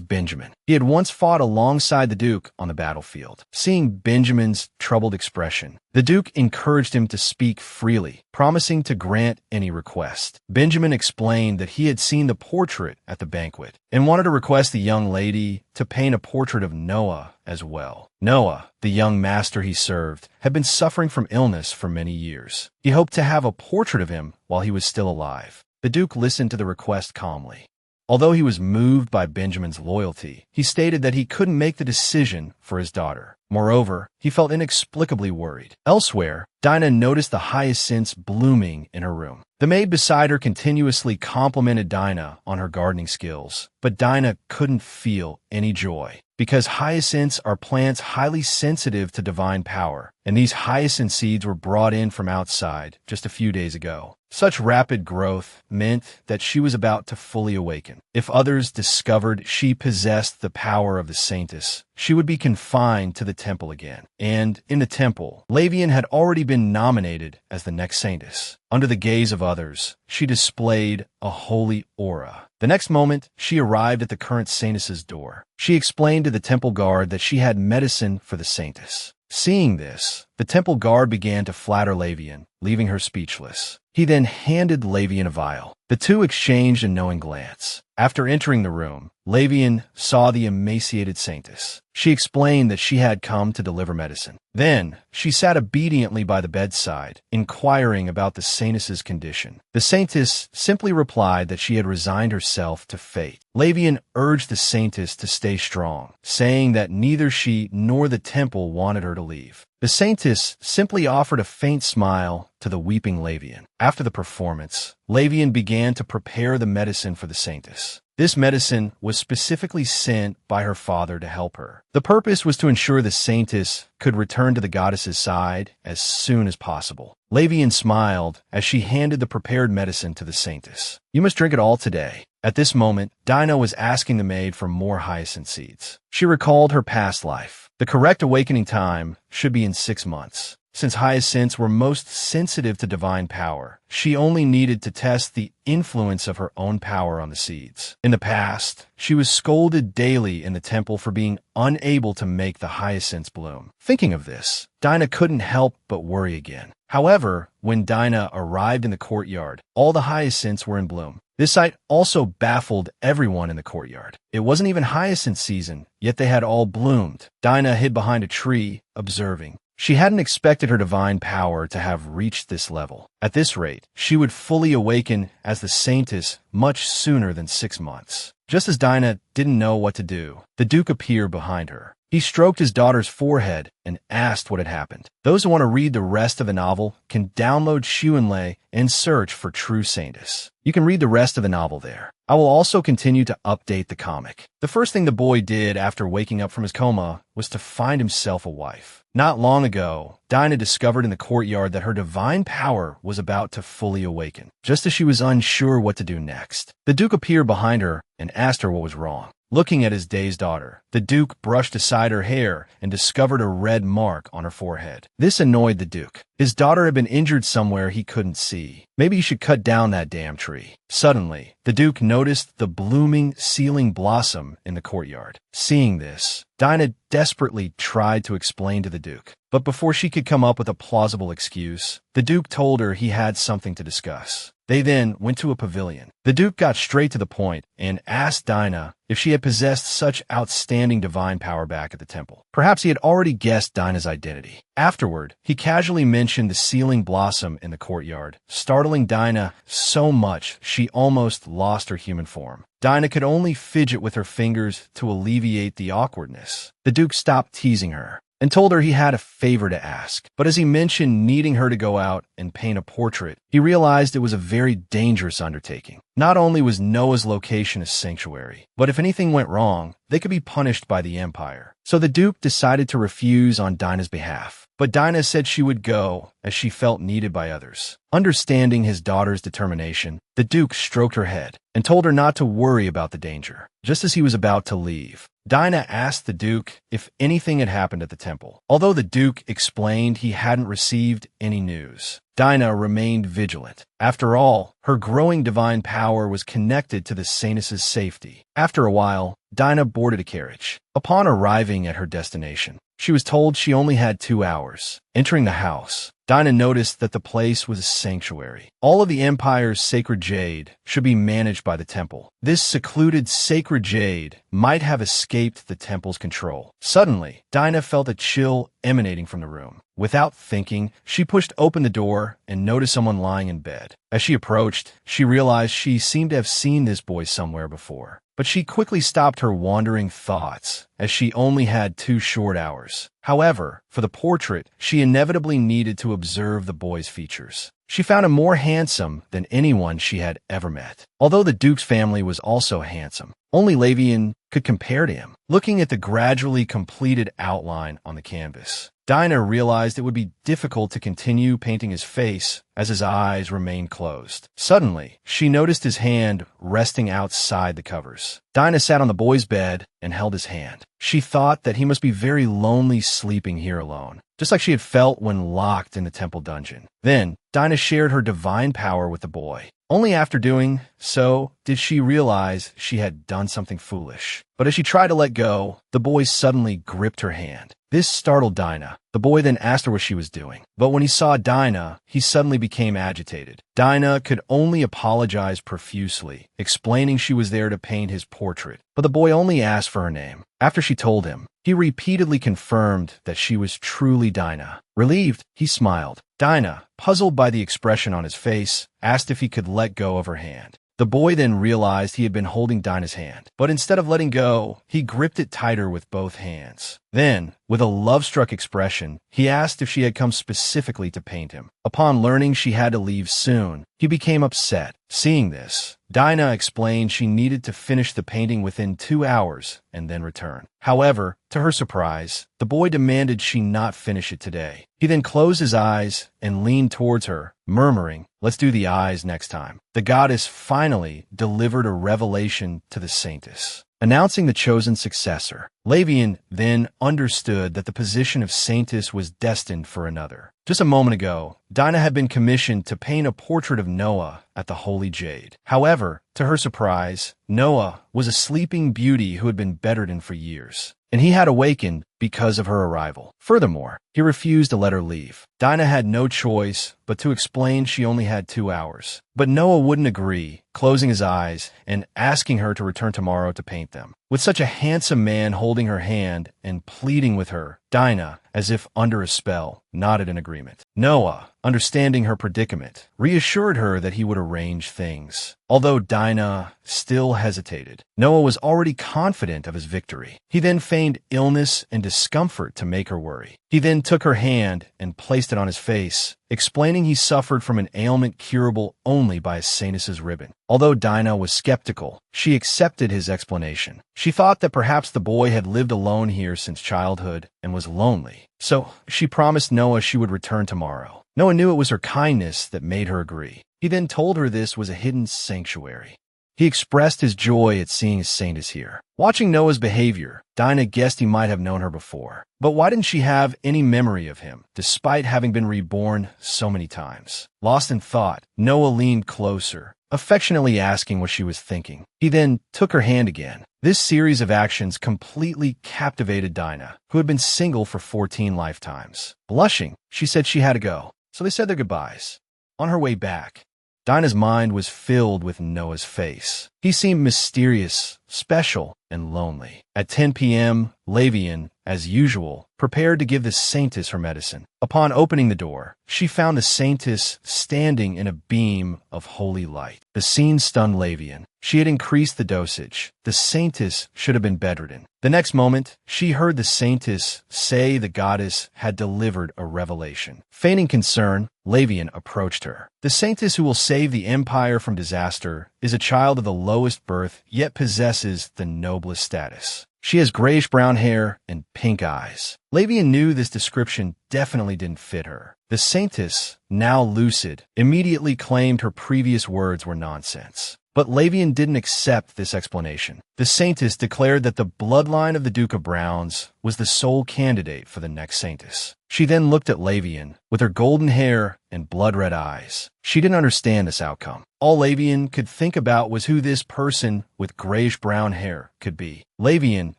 [SPEAKER 1] Benjamin. He had once fought alongside the Duke on the battlefield. Seeing Benjamin's troubled expression, the Duke encouraged him to speak freely, promising to grant any request. Benjamin explained that he had seen the portrait at the banquet and wanted to request the young lady to paint a portrait of Noah as well. Noah, the young master he served, had been suffering from illness for many years. He hoped to have a portrait of him while he was still alive. The Duke listened to the request calmly. Although he was moved by Benjamin's loyalty, he stated that he couldn't make the decision for his daughter. Moreover, he felt inexplicably worried. Elsewhere, Dinah noticed the hyacinths blooming in her room. The maid beside her continuously complimented Dinah on her gardening skills, but Dinah couldn't feel any joy. Because hyacinths are plants highly sensitive to divine power, and these hyacinth seeds were brought in from outside just a few days ago. Such rapid growth meant that she was about to fully awaken. If others discovered she possessed the power of the saintess, she would be confined to the temple again. And in the temple, Lavian had already been nominated as the next saintess. Under the gaze of others, she displayed a holy aura. The next moment, she arrived at the current saintess's door. She explained to the temple guard that she had medicine for the saintess. Seeing this, the temple guard began to flatter Lavian, leaving her speechless. He then handed Lavian a vial. The two exchanged a knowing glance. After entering the room, Lavian saw the emaciated saintess. She explained that she had come to deliver medicine. Then, she sat obediently by the bedside, inquiring about the saintess's condition. The saintess simply replied that she had resigned herself to fate. Lavian urged the saintess to stay strong, saying that neither she nor the temple wanted her to leave. The saintess simply offered a faint smile to the weeping Lavian. After the performance, Lavian began to prepare the medicine for the saintess. This medicine was specifically sent by her father to help her. The purpose was to ensure the saintess could return to the goddess's side as soon as possible. Lavian smiled as she handed the prepared medicine to the saintess. "You must drink it all today." At this moment, Dinah was asking the maid for more hyacinth seeds. She recalled her past life. The correct awakening time should be in 6 months. Since hyacinths were most sensitive to divine power, she only needed to test the influence of her own power on the seeds. In the past, she was scolded daily in the temple for being unable to make the hyacinths bloom. Thinking of this, Dinah couldn't help but worry again. However, when Dinah arrived in the courtyard, all the hyacinths were in bloom. This sight also baffled everyone in the courtyard. It wasn't even hyacinth season, yet they had all bloomed. Dinah hid behind a tree, observing. She hadn't expected her divine power to have reached this level. At this rate, she would fully awaken as the saintess much sooner than 6 months. Just as Dinah didn't know what to do, the Duke appeared behind her. He stroked his daughter's forehead and asked what had happened. Those who want to read the rest of the novel can download Xuanlei and search for True Saintess. You can read the rest of the novel there. I will also continue to update the comic. The first thing the boy did after waking up from his coma was to find himself a wife. Not long ago, Dinah discovered in the courtyard that her divine power was about to fully awaken. Just as she was unsure what to do next, the Duke appeared behind her and asked her what was wrong. Looking at his dazed daughter, the Duke brushed aside her hair and discovered a red mark on her forehead. This annoyed the Duke. His daughter had been injured somewhere he couldn't see. Maybe he should cut down that damn tree. Suddenly, the Duke noticed the blooming ceiling blossom in the courtyard. Seeing this, Dinah desperately tried to explain to the Duke. But before she could come up with a plausible excuse, the Duke told her he had something to discuss. They then went to a pavilion. The Duke got straight to the point and asked Dinah if she had possessed such outstanding divine power back at the temple. Perhaps he had already guessed Dinah's identity. Afterward, he casually mentioned the ceiling blossom in the courtyard, startling Dinah so much she almost lost her human form. Dinah could only fidget with her fingers to alleviate the awkwardness. The Duke stopped teasing her and told her he had a favor to ask. But as he mentioned needing her to go out and paint a portrait, he realized it was a very dangerous undertaking. Not only was Noah's location a sanctuary, but if anything went wrong, they could be punished by the Empire. So the Duke decided to refuse on Dinah's behalf. But Dinah said she would go, as she felt needed by others. Understanding his daughter's determination, the Duke stroked her head and told her not to worry about the danger. Just as he was about to leave, Dinah asked the Duke if anything had happened at the temple. Although the Duke explained he hadn't received any news, Dinah remained vigilant. After all, her growing divine power was connected to the Saintess's safety. After a while, Dinah boarded a carriage. Upon arriving at her destination, she was told she only had 2 hours. Entering the house, Dinah noticed that the place was a sanctuary. All of the Empire's sacred jade should be managed by the temple. This secluded sacred jade might have escaped the temple's control. Suddenly, Dinah felt a chill emanating from the room. Without thinking, she pushed open the door and noticed someone lying in bed. As she approached, she realized she seemed to have seen this boy somewhere before. But she quickly stopped her wandering thoughts, as she only had 2 short hours. However, for the portrait, she inevitably needed to observe the boy's features. She found him more handsome than anyone she had ever met. Although the Duke's family was also handsome, only Lavian could compare to him. Looking at the gradually completed outline on the canvas, Dinah realized it would be difficult to continue painting his face as his eyes remained closed. Suddenly, she noticed his hand resting outside the covers. Dinah sat on the boy's bed and held his hand. She thought that he must be very lonely sleeping here alone, just like she had felt when locked in the temple dungeon. Then, Dinah shared her divine power with the boy. Only after doing so did she realize she had done something foolish. But as she tried to let go, the boy suddenly gripped her hand. This startled Dinah. The boy then asked her what she was doing. But when he saw Dinah, he suddenly became agitated. Dinah could only apologize profusely, explaining she was there to paint his portrait. But the boy only asked for her name. After she told him, he repeatedly confirmed that she was truly Dinah. Relieved, he smiled. Dinah, puzzled by the expression on his face, asked if he could let go of her hand. The boy then realized he had been holding Dinah's hand, but instead of letting go, he gripped it tighter with both hands. Then, with a love-struck expression, he asked if she had come specifically to paint him. Upon learning she had to leave soon, he became upset. Seeing this, Dinah explained she needed to finish the painting within 2 hours and then return. However, to her surprise, the boy demanded she not finish it today. He then closed his eyes and leaned towards her, murmuring, "Let's do the eyes next time." The goddess finally delivered a revelation to the Saintess, announcing the chosen successor. Lavian then understood that the position of Saintess was destined for another. Just a moment ago, Dinah had been commissioned to paint a portrait of Noah at the Holy Jade. However, to her surprise, Noah was a sleeping beauty who had been bedridden for years, and he had awakened because of her arrival. Furthermore, he refused to let her leave. Dinah had no choice but to explain she only had 2 hours. But Noah wouldn't agree, closing his eyes and asking her to return tomorrow to paint them. With such a handsome man holding her hand and pleading with her, Dinah, as if under a spell, nodded in agreement. Noah, understanding her predicament, reassured her that he would arrange things. Although Dinah still hesitated, Noah was already confident of his victory. He then feigned illness and discomfort to make her worry. He then took her hand and placed it on his face, explaining he suffered from an ailment curable only by a saintess's ribbon. Although Dinah was skeptical, she accepted his explanation. She thought that perhaps the boy had lived alone here since childhood and was lonely. So she promised Noah she would return tomorrow. Noah knew it was her kindness that made her agree. He then told her this was a hidden sanctuary. He expressed his joy at seeing his saintess here. Watching Noah's behavior, Dinah guessed he might have known her before. But why didn't she have any memory of him, despite having been reborn so many times? Lost in thought, Noah leaned closer, affectionately asking what she was thinking. He then took her hand again. This series of actions completely captivated Dinah, who had been single for 14 lifetimes. Blushing, she said she had to go, so they said their goodbyes. On her way back, Dinah's mind was filled with Noah's face. He seemed mysterious, special, and lonely. At 10 p.m., Lavian, as usual, prepared to give the saintess her medicine. Upon opening the door, she found the saintess standing in a beam of holy light. The scene stunned Lavian. She had increased the dosage. The saintess should have been bedridden. The next moment, she heard the saintess say the goddess had delivered a revelation. Feigning concern, Lavian approached her. The saintess who will save the empire from disaster is a child of the lowest birth, yet possesses the noblest status. She has grayish-brown hair and pink eyes. Lavian knew this description definitely didn't fit her. The saintess, now lucid, immediately claimed her previous words were nonsense. But Lavian didn't accept this explanation. The saintess declared that the bloodline of the Duke of Browns was the sole candidate for the next saintess. She then looked at Lavian with her golden hair and blood-red eyes. She didn't understand this outcome. All Lavian could think about was who this person with grayish-brown hair could be. Lavian,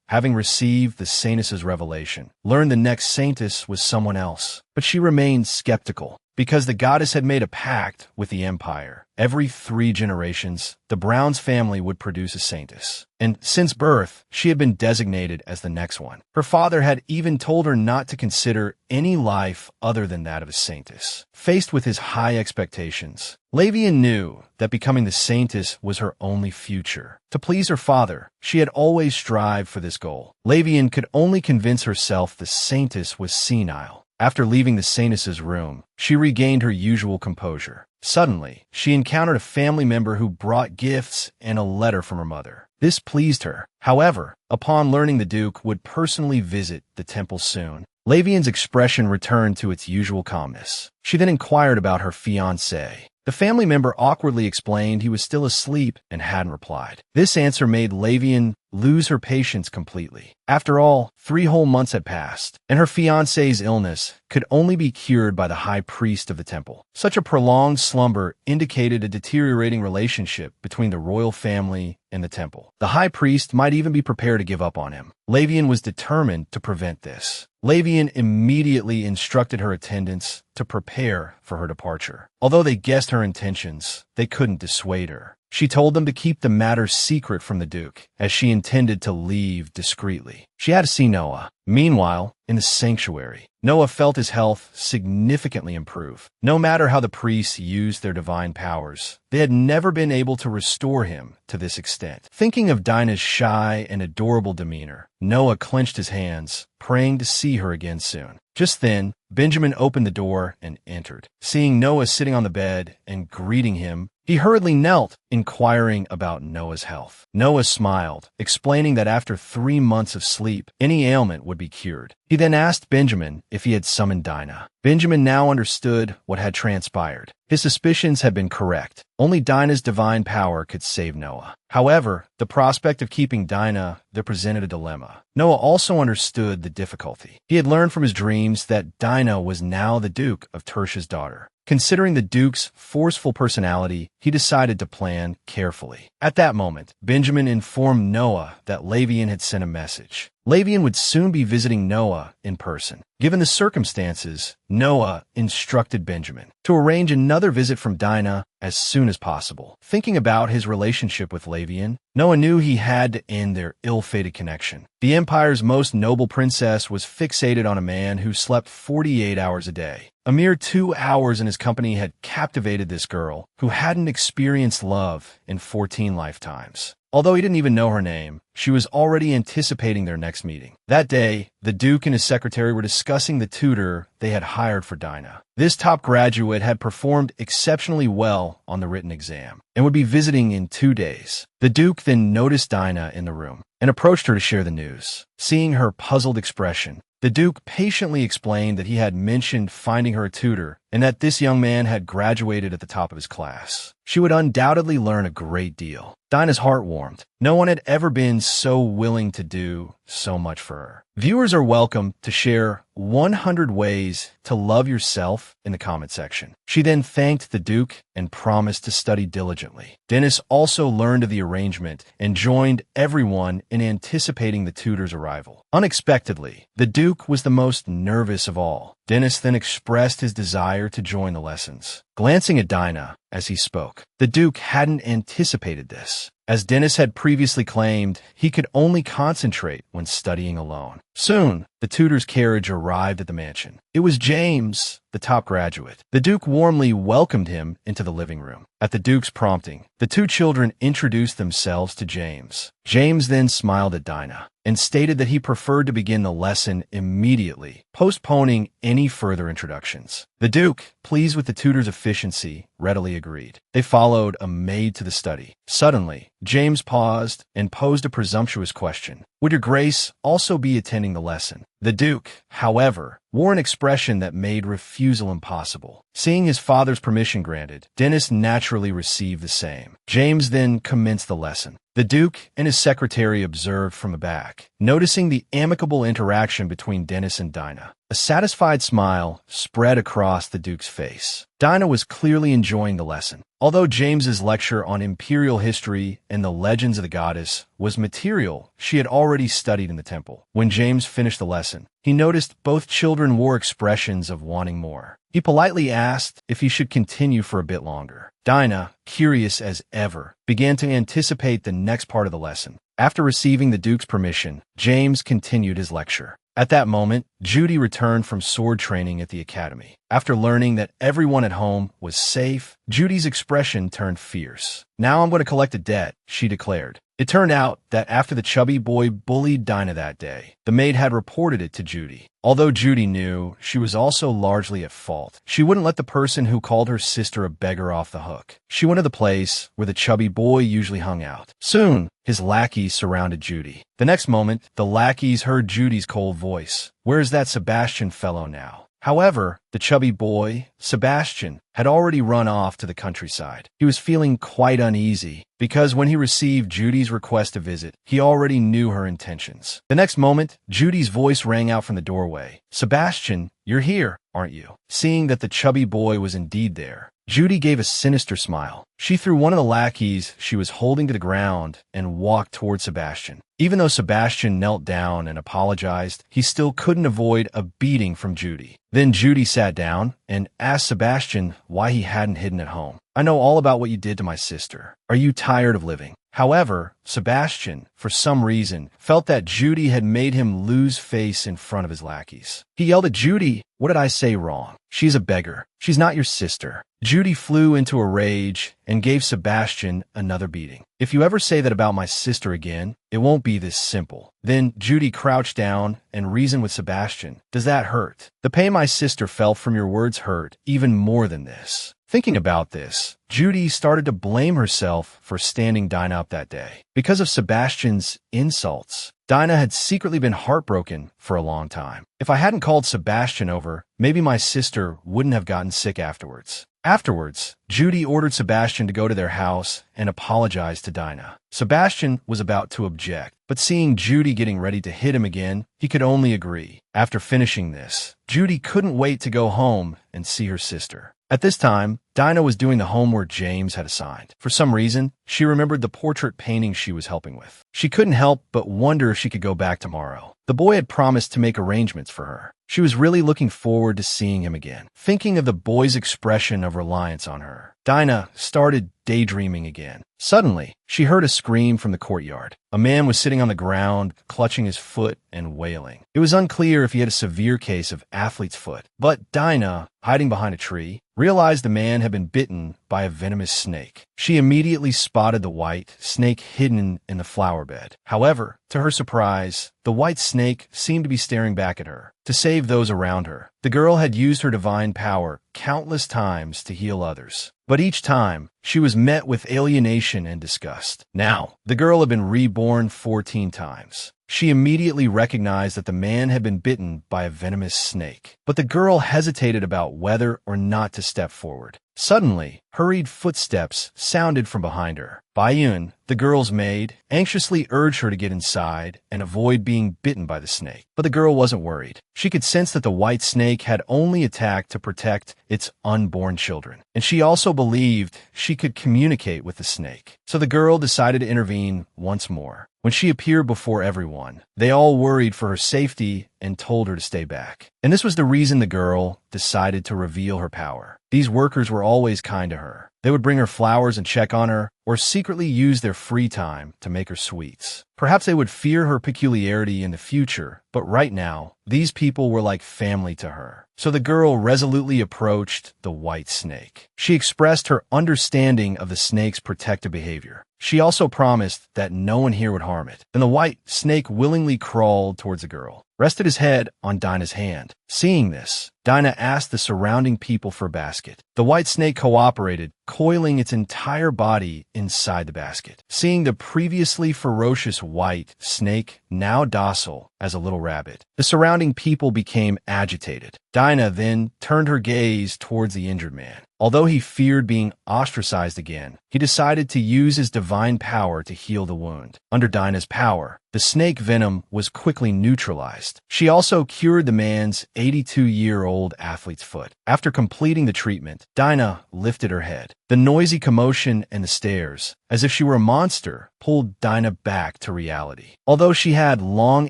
[SPEAKER 1] having received the saintess's revelation, learned the next saintess was someone else. But she remained skeptical. Because the goddess had made a pact with the empire. Every 3 generations, the Browns family would produce a saintess. And since birth, she had been designated as the next one. Her father had even told her not to consider any life other than that of a saintess. Faced with his high expectations, Lavian knew that becoming the saintess was her only future. To please her father, she had always strived for this goal. Lavian could only convince herself the saintess was senile. After leaving the saintess's room, she regained her usual composure. Suddenly, she encountered a family member who brought gifts and a letter from her mother. This pleased her. However, upon learning the Duke would personally visit the temple soon, Lavian's expression returned to its usual calmness. She then inquired about her fiancé. The family member awkwardly explained he was still asleep and hadn't replied. This answer made Lavian lose her patience completely. After all, 3 whole months had passed, and her fiancé's illness could only be cured by the high priest of the temple. Such a prolonged slumber indicated a deteriorating relationship between the royal family and the temple. The high priest might even be prepared to give up on him. Lavian was determined to prevent this. Lavian immediately instructed her attendants to prepare for her departure. Although they guessed her intentions, they couldn't dissuade her. She told them to keep the matter secret from the Duke, as she intended to leave discreetly. She had to see Noah. Meanwhile, in the sanctuary, Noah felt his health significantly improve. No matter how the priests used their divine powers, they had never been able to restore him to this extent. Thinking of Dinah's shy and adorable demeanor, Noah clenched his hands, praying to see her again soon. Just then, Benjamin opened the door and entered. Seeing Noah sitting on the bed and greeting him, he hurriedly knelt, inquiring about Noah's health. Noah smiled, explaining that after 3 months of sleep, any ailment would be cured. He then asked Benjamin if he had summoned Dinah. Benjamin now understood what had transpired. His suspicions had been correct. Only Dinah's divine power could save Noah. However, the prospect of keeping Dinah presented a dilemma. Noah also understood the difficulty. He had learned from his dreams that Dinah was now the Duke of Tersha's daughter. Considering the Duke's forceful personality, he decided to plan carefully. At that moment, Benjamin informed Noah that Lavian had sent a message. Lavian would soon be visiting Noah in person. Given the circumstances, Noah instructed Benjamin to arrange another visit from Dinah as soon as possible. Thinking about his relationship with Lavian, Noah knew he had to end their ill-fated connection. The empire's most noble princess was fixated on a man who slept 48 hours a day. A mere 2 hours in his company had captivated this girl, who hadn't experienced love in 14 lifetimes. Although he didn't even know her name, she was already anticipating their next meeting. That day, the Duke and his secretary were discussing the tutor they had hired for Dinah. This top graduate had performed exceptionally well on the written exam and would be visiting in 2 days. The Duke then noticed Dinah in the room and approached her to share the news. Seeing her puzzled expression, the Duke patiently explained that he had mentioned finding her a tutor and that this young man had graduated at the top of his class. She would undoubtedly learn a great deal. Dinah's heart warmed. No one had ever been so willing to do so much for her. Viewers are welcome to share 100 ways to love yourself in the comment section. She then thanked the Duke and promised to study diligently. Dennis also learned of the arrangement and joined everyone in anticipating the tutor's arrival. Unexpectedly, the Duke was the most nervous of all. Dennis then expressed his desire to join the lessons. Glancing at Dinah as he spoke, the Duke hadn't anticipated this. As Dennis had previously claimed, he could only concentrate when studying alone. Soon, the tutor's carriage arrived at the mansion. It was James, the top graduate. The Duke warmly welcomed him into the living room. At the Duke's prompting, the two children introduced themselves to James. James then smiled at Dinah and stated that he preferred to begin the lesson immediately, postponing any further introductions. The Duke, pleased with the tutor's efficiency, readily agreed. They followed a maid to the study. Suddenly, James paused and posed a presumptuous question. Would your grace also be attending the lesson? The Duke, however, wore an expression that made refusal impossible. Seeing his father's permission granted, Dennis naturally received the same. James then commenced the lesson. The Duke and his secretary observed from the back, noticing the amicable interaction between Dennis and Dinah. A satisfied smile spread across the Duke's face. Dinah was clearly enjoying the lesson. Although James's lecture on imperial history and the legends of the goddess was material she had already studied in the temple. When James finished the lesson, he noticed both children wore expressions of wanting more. He politely asked if he should continue for a bit longer. Dinah, curious as ever, began to anticipate the next part of the lesson. After receiving the Duke's permission, James continued his lecture. At that moment, Judy returned from sword training at the academy. After learning that everyone at home was safe, Judy's expression turned fierce. "Now I'm going to collect a debt," she declared. It turned out that after the chubby boy bullied Dinah that day, the maid had reported it to Judy. Although Judy knew she was also largely at fault, she wouldn't let the person who called her sister a beggar off the hook. She went to the place where the chubby boy usually hung out. Soon, his lackeys surrounded Judy. The next moment, the lackeys heard Judy's cold voice. "Where's that Sebastian fellow now?" However, the chubby boy, Sebastian, had already run off to the countryside. He was feeling quite uneasy because when he received Judy's request to visit, he already knew her intentions. The next moment, Judy's voice rang out from the doorway. "Sebastian, you're here, aren't you?" Seeing that the chubby boy was indeed there, Judy gave a sinister smile. She threw one of the lackeys she was holding to the ground and walked toward Sebastian. Even though Sebastian knelt down and apologized, he still couldn't avoid a beating from Judy. Then Judy sat down and asked Sebastian why he hadn't hidden at home. "I know all about what you did to my sister. Are you tired of living?" However, Sebastian, for some reason, felt that Judy had made him lose face in front of his lackeys. He yelled at Judy, "What did I say wrong? She's a beggar. She's not your sister." Judy flew into a rage and gave Sebastian another beating. "If you ever say that about my sister again, it won't be this simple." Then Judy crouched down and reasoned with Sebastian. "Does that hurt? The pain my sister felt from your words hurt even more than this." Thinking about this, Judy started to blame herself for standing Dinah up that day. Because of Sebastian's insults, Dinah had secretly been heartbroken for a long time. "If I hadn't called Sebastian over, maybe my sister wouldn't have gotten sick afterwards. Afterwards, Judy ordered Sebastian to go to their house and apologize to Dinah. Sebastian was about to object, but seeing Judy getting ready to hit him again, he could only agree. After finishing this, Judy couldn't wait to go home and see her sister. At this time, Dinah was doing the homework James had assigned. For some reason, she remembered the portrait painting she was helping with. She couldn't help but wonder if she could go back tomorrow. The boy had promised to make arrangements for her. She was really looking forward to seeing him again. Thinking of the boy's expression of reliance on her, Dinah started daydreaming again. Suddenly, she heard a scream from the courtyard. A man was sitting on the ground, clutching his foot and wailing. It was unclear if he had a severe case of athlete's foot, but Dinah, hiding behind a tree, realized the man had been bitten by a venomous snake. She immediately spotted the white snake hidden in the flower bed. However, to her surprise, the white snake seemed to be staring back at her. To save those around her, the girl had used her divine power countless times to heal others. But each time, she was met with alienation and disgust. Now, the girl had been reborn 14 times. She immediately recognized that the man had been bitten by a venomous snake. But the girl hesitated about whether or not to step forward. Suddenly, hurried footsteps sounded from behind her. Bayun, the girl's maid, anxiously urged her to get inside and avoid being bitten by the snake. But the girl wasn't worried. She could sense that the white snake had only attacked to protect its unborn children. And she also believed she could communicate with the snake. So the girl decided to intervene once more. When she appeared before everyone, they all worried for her safety and told her to stay back. And this was the reason the girl decided to reveal her power. These workers were always kind to her. They would bring her flowers and check on her, or secretly use their free time to make her sweets. Perhaps they would fear her peculiarity in the future, but right now, these people were like family to her. So the girl resolutely approached the white snake. She expressed her understanding of the snake's protective behavior. She also promised that no one here would harm it. Then the white snake willingly crawled towards the girl, rested his head on Dinah's hand. Seeing this, Dinah asked the surrounding people for a basket. The white snake cooperated, coiling its entire body inside the basket. Seeing the previously ferocious white snake now docile as a little rabbit, the surrounding people became agitated. Dinah then turned her gaze towards the injured man. Although he feared being ostracized again, he decided to use his divine power to heal the wound. Under Dinah's power, the snake venom was quickly neutralized. She also cured the man's 82-year-old athlete's foot. After completing the treatment, Dinah lifted her head. The noisy commotion and the stares, as if she were a monster, pulled Dinah back to reality. Although she had long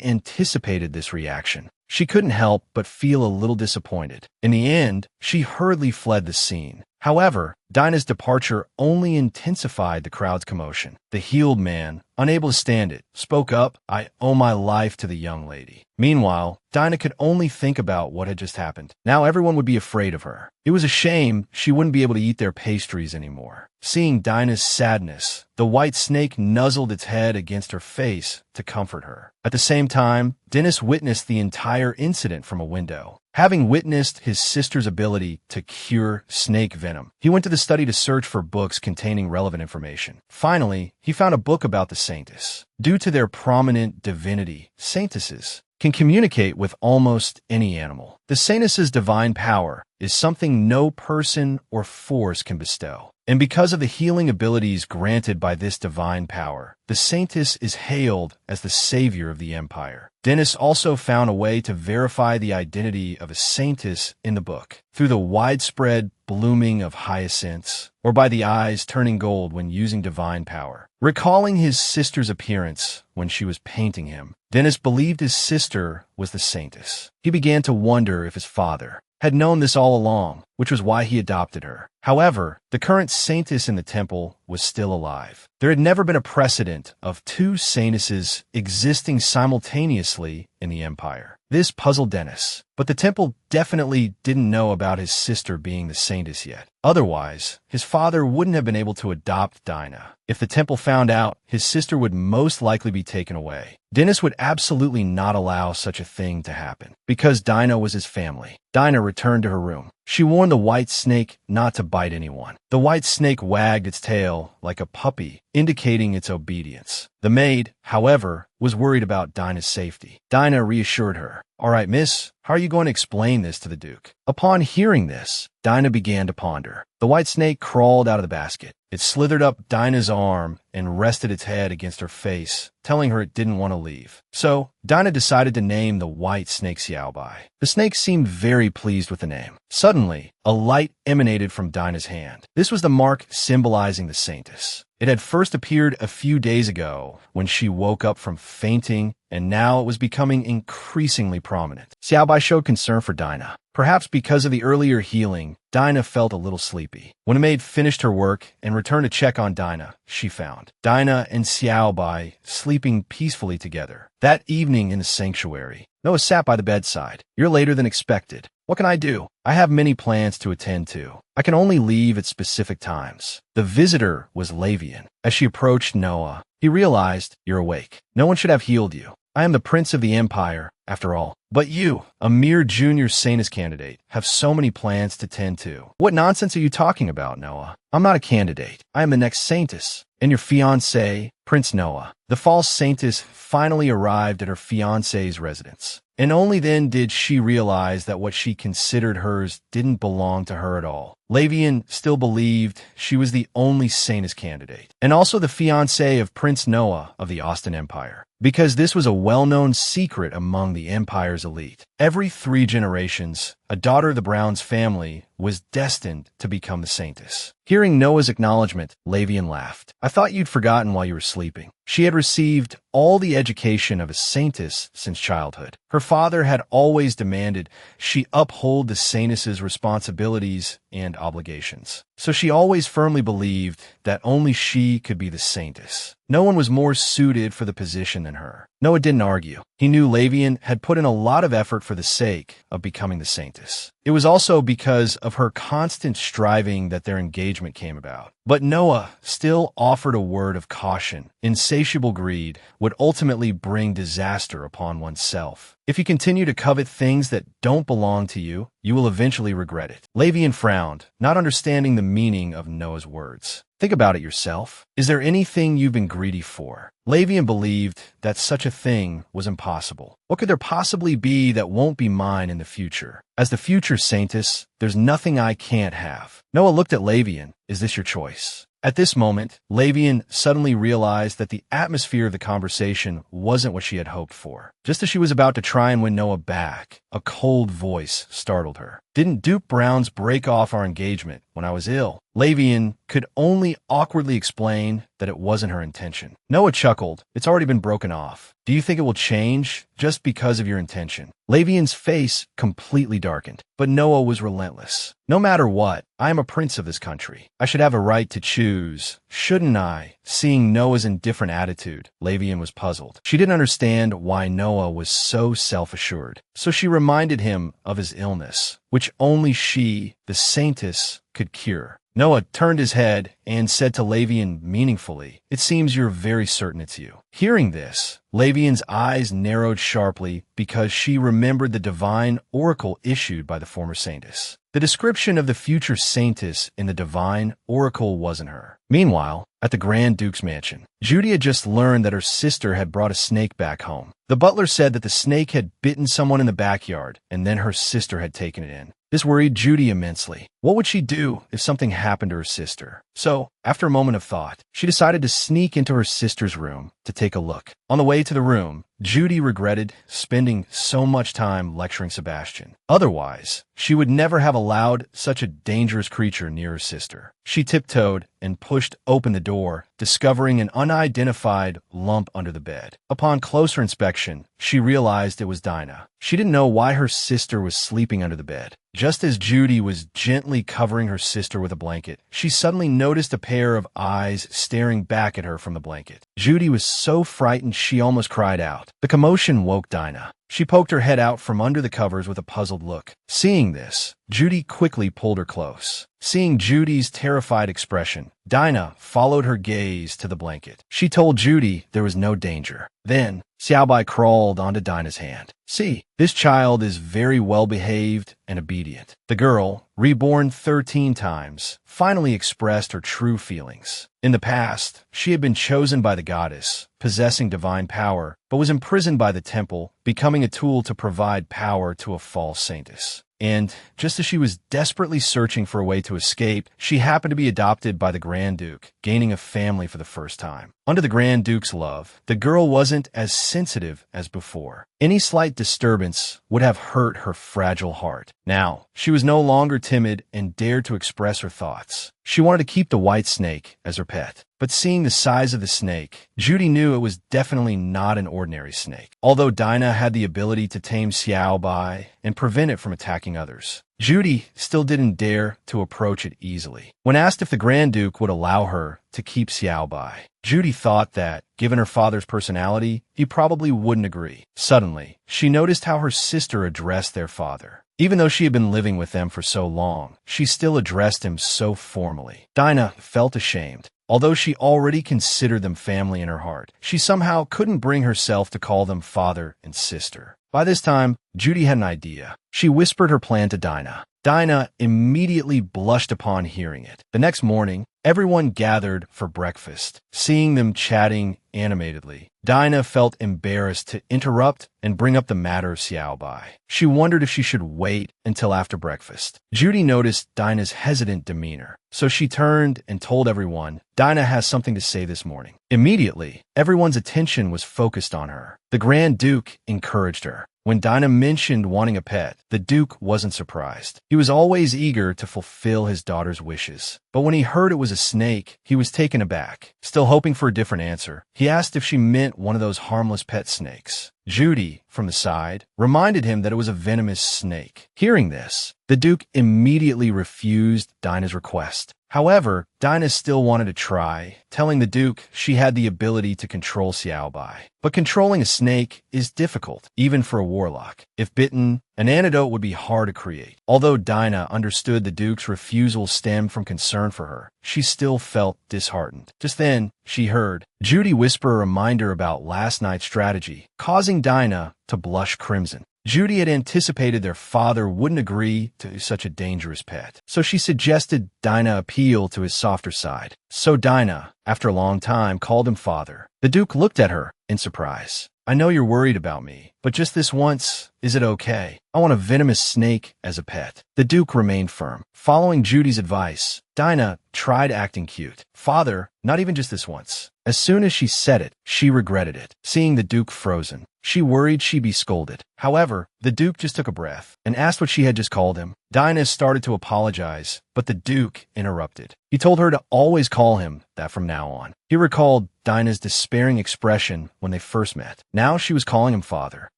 [SPEAKER 1] anticipated this reaction, she couldn't help but feel a little disappointed. In the end, she hurriedly fled the scene. However, Dinah's departure only intensified the crowd's commotion. The healed man, unable to stand it, spoke up, "I owe my life to the young lady." Meanwhile, Dinah could only think about what had just happened. Now everyone would be afraid of her. It was a shame she wouldn't be able to eat their pastries anymore. Seeing Dinah's sadness, the white snake nuzzled its head against her face to comfort her. At the same time, Dennis witnessed the entire incident from a window. Having witnessed his sister's ability to cure snake venom, he went to the study to search for books containing relevant information. Finally, he found a book about the saintess. Due to their prominent divinity, saintesses can communicate with almost any animal. The saintess's divine power is something no person or force can bestow. And because of the healing abilities granted by this divine power, the saintess is hailed as the savior of the empire. Dennis also found a way to verify the identity of a saintess in the book through the widespread blooming of hyacinths, or by the eyes turning gold when using divine power. Recalling his sister's appearance when she was painting him, Dennis believed his sister was the saintess. He began to wonder if his father had known this all along, which was why he adopted her. However, the current saintess in the temple was still alive. There had never been a precedent of two saintesses existing simultaneously in the empire. This puzzled Dennis, but the temple definitely didn't know about his sister being the saintess yet. Otherwise, his father wouldn't have been able to adopt Dinah. If the temple found out, his sister would most likely be taken away. Dennis would absolutely not allow such a thing to happen, because Dinah was his family. Dinah returned to her room. She warned the white snake not to bite anyone. The white snake wagged its tail like a puppy, indicating its obedience. The maid, however, was worried about Dinah's safety. Dinah reassured her. "All right, miss, How are you going to explain this to the Duke? Upon hearing this, Dinah began to ponder. The white snake crawled out of the basket. It slithered up Dinah's arm and rested its head against her face, telling her it didn't want to leave. So, Dinah decided to name the white snake Xiaobai. The snake seemed very pleased with the name. Suddenly, a light emanated from Dinah's hand. This was the mark symbolizing the saintess. It had first appeared a few days ago when she woke up from fainting, and now it was becoming increasingly prominent. Xiaobai showed concern for Dinah. Perhaps because of the earlier healing, Dinah felt a little sleepy. When a maid finished her work and returned to check on Dinah, she found Dinah and Xiaobai sleeping peacefully together. That evening in the sanctuary, Noah sat by the bedside. "You're later than expected. What can I do? I have many plans to attend to. I can only leave at specific times." The visitor was Lavian. As she approached Noah, he realized, "You're awake. No one should have healed you. I am the prince of the empire, after all. But you, a mere junior Sanus candidate, have so many plans to tend to." "What nonsense are you talking about, Noah? I'm not a candidate. I am the next saintess. And your fiancé, Prince Noah." The false saintess finally arrived at her fiancé's residence. And only then did she realize that what she considered hers didn't belong to her at all. Lavian still believed she was the only Sanus candidate, and also the fiancé of Prince Noah of the Austin Empire, because this was a well-known secret among the Empire's elite. Every 3 generations, a daughter of the Browns family was destined to become the saintess. Hearing Noah's acknowledgement, Lavian laughed. "I thought you'd forgotten while you were sleeping." She had received all the education of a saintess since childhood. Her father had always demanded she uphold the saintess's responsibilities and obligations. So she always firmly believed that only she could be the saintess. No one was more suited for the position than her. Noah didn't argue. He knew Lavian had put in a lot of effort for the sake of becoming the saintess. It was also because of her constant striving that their engagement came about. But Noah still offered a word of caution. Insatiable greed would ultimately bring disaster upon oneself. If you continue to covet things that don't belong to you, you will eventually regret it. Lavian frowned, not understanding the meaning of Noah's words. "Think about it yourself. Is there anything you've been greedy for?" Lavian believed that such a thing was impossible. What could there possibly be that won't be mine in the future? As the future saintess, there's nothing I can't have. Noah looked at Lavian. "Is this your choice?" At this moment, Lavian suddenly realized that the atmosphere of the conversation wasn't what she had hoped for. Just as she was about to try and win Noah back, a cold voice startled her. "Didn't Duke Browns break off our engagement when I was ill?" Lavian could only awkwardly explain that it wasn't her intention. Noah chuckled. "It's already been broken off. Do you think it will change just because of your intention?" Lavian's face completely darkened, but Noah was relentless. "No matter what, I am a prince of this country. I should have a right to choose, shouldn't I?" Seeing Noah's indifferent attitude, Lavian was puzzled. She didn't understand why Noah was so self-assured, so she reminded him of his illness, which only she, the saintess, could cure. Noah turned his head and said to Lavian meaningfully, "It seems you're very certain it's you." Hearing this, Lavian's eyes narrowed sharply because she remembered the divine oracle issued by the former saintess. The description of the future saintess in the divine oracle wasn't her. Meanwhile, at the Grand Duke's mansion, Judy had just learned that her sister had brought a snake back home. The butler said that the snake had bitten someone in the backyard, and then her sister had taken it in. This worried Judy immensely. What would she do if something happened to her sister? So, after a moment of thought, she decided to sneak into her sister's room to take a look. On the way to the room, Judy regretted spending so much time lecturing Sebastian. Otherwise, she would never have allowed such a dangerous creature near her sister. She tiptoed and pushed open the door, discovering an unidentified lump under the bed. Upon closer inspection, she realized it was Dinah. She didn't know why her sister was sleeping under the bed. Just as Judy was gently covering her sister with a blanket, she suddenly noticed a pair of eyes staring back at her from the blanket. Judy was so frightened she almost cried out. The commotion woke Dinah. She poked her head out from under the covers with a puzzled look. Seeing this, Judy quickly pulled her close. Seeing Judy's terrified expression, Dinah followed her gaze to the blanket. She told Judy there was no danger. Then, Xiaobai crawled onto Dinah's hand. See, this child is very well behaved and obedient. The girl, reborn 13 times, finally expressed her true feelings. In the past, she had been chosen by the goddess, possessing divine power, but was imprisoned by the temple, becoming a tool to provide power to a false saintess. And just as she was desperately searching for a way to escape, she happened to be adopted by the Grand Duke, gaining a family for the first time. Under the Grand Duke's love, the girl wasn't as sensitive as before. Any slight disturbance would have hurt her fragile heart. Now, she was no longer timid and dared to express her thoughts. She wanted to keep the white snake as her pet. But seeing the size of the snake, Judy knew it was definitely not an ordinary snake. Although Dinah had the ability to tame Xiaobai and prevent it from attacking others, Judy still didn't dare to approach it easily. When asked if the Grand Duke would allow her to keep Xiaobai, Judy thought that, given her father's personality, he probably wouldn't agree. Suddenly, she noticed how her sister addressed their father. Even though she had been living with them for so long, she still addressed him so formally. Dinah felt ashamed. Although she already considered them family in her heart, she somehow couldn't bring herself to call them father and sister. By this time, Judy had an idea. She whispered her plan to Dinah. Dinah immediately blushed upon hearing it. The next morning, everyone gathered for breakfast. Seeing them chatting animatedly, Dinah felt embarrassed to interrupt and bring up the matter of Xiaobai. She wondered if she should wait until after breakfast. Judy noticed Dinah's hesitant demeanor, so she turned and told everyone, "Dinah has something to say this morning." Immediately, everyone's attention was focused on her. The Grand Duke encouraged her. When Dinah mentioned wanting a pet, the Duke wasn't surprised. He was always eager to fulfill his daughter's wishes. But when he heard it was a snake, he was taken aback. Still hoping for a different answer, he asked if she meant one of those harmless pet snakes. Judy, from the side, reminded him that it was a venomous snake. Hearing this, the Duke immediately refused Dinah's request. However, Dinah still wanted to try, telling the Duke she had the ability to control Xiaobai. But controlling a snake is difficult, even for a warlock. If bitten, an antidote would be hard to create. Although Dinah understood the Duke's refusal stemmed from concern for her, she still felt disheartened. Just then, she heard Judy whisper a reminder about last night's strategy, causing Dinah to blush crimson. Judy had anticipated their father wouldn't agree to such a dangerous pet, so she suggested Dinah appeal to his softer side. So Dinah, after a long time, called him father. The Duke looked at her in surprise. "I know you're worried about me, but just this once, is it okay? I want a venomous snake as a pet." The Duke remained firm. Following Judy's advice, Dinah tried acting cute. "Father, not even just this once." As soon as she said it, she regretted it. Seeing the Duke frozen, she worried she'd be scolded. However, the Duke just took a breath and asked what she had just called him. Dinah started to apologize, but the Duke interrupted. He told her to always call him that from now on. He recalled Dinah's despairing expression when they first met. Now she was calling him father.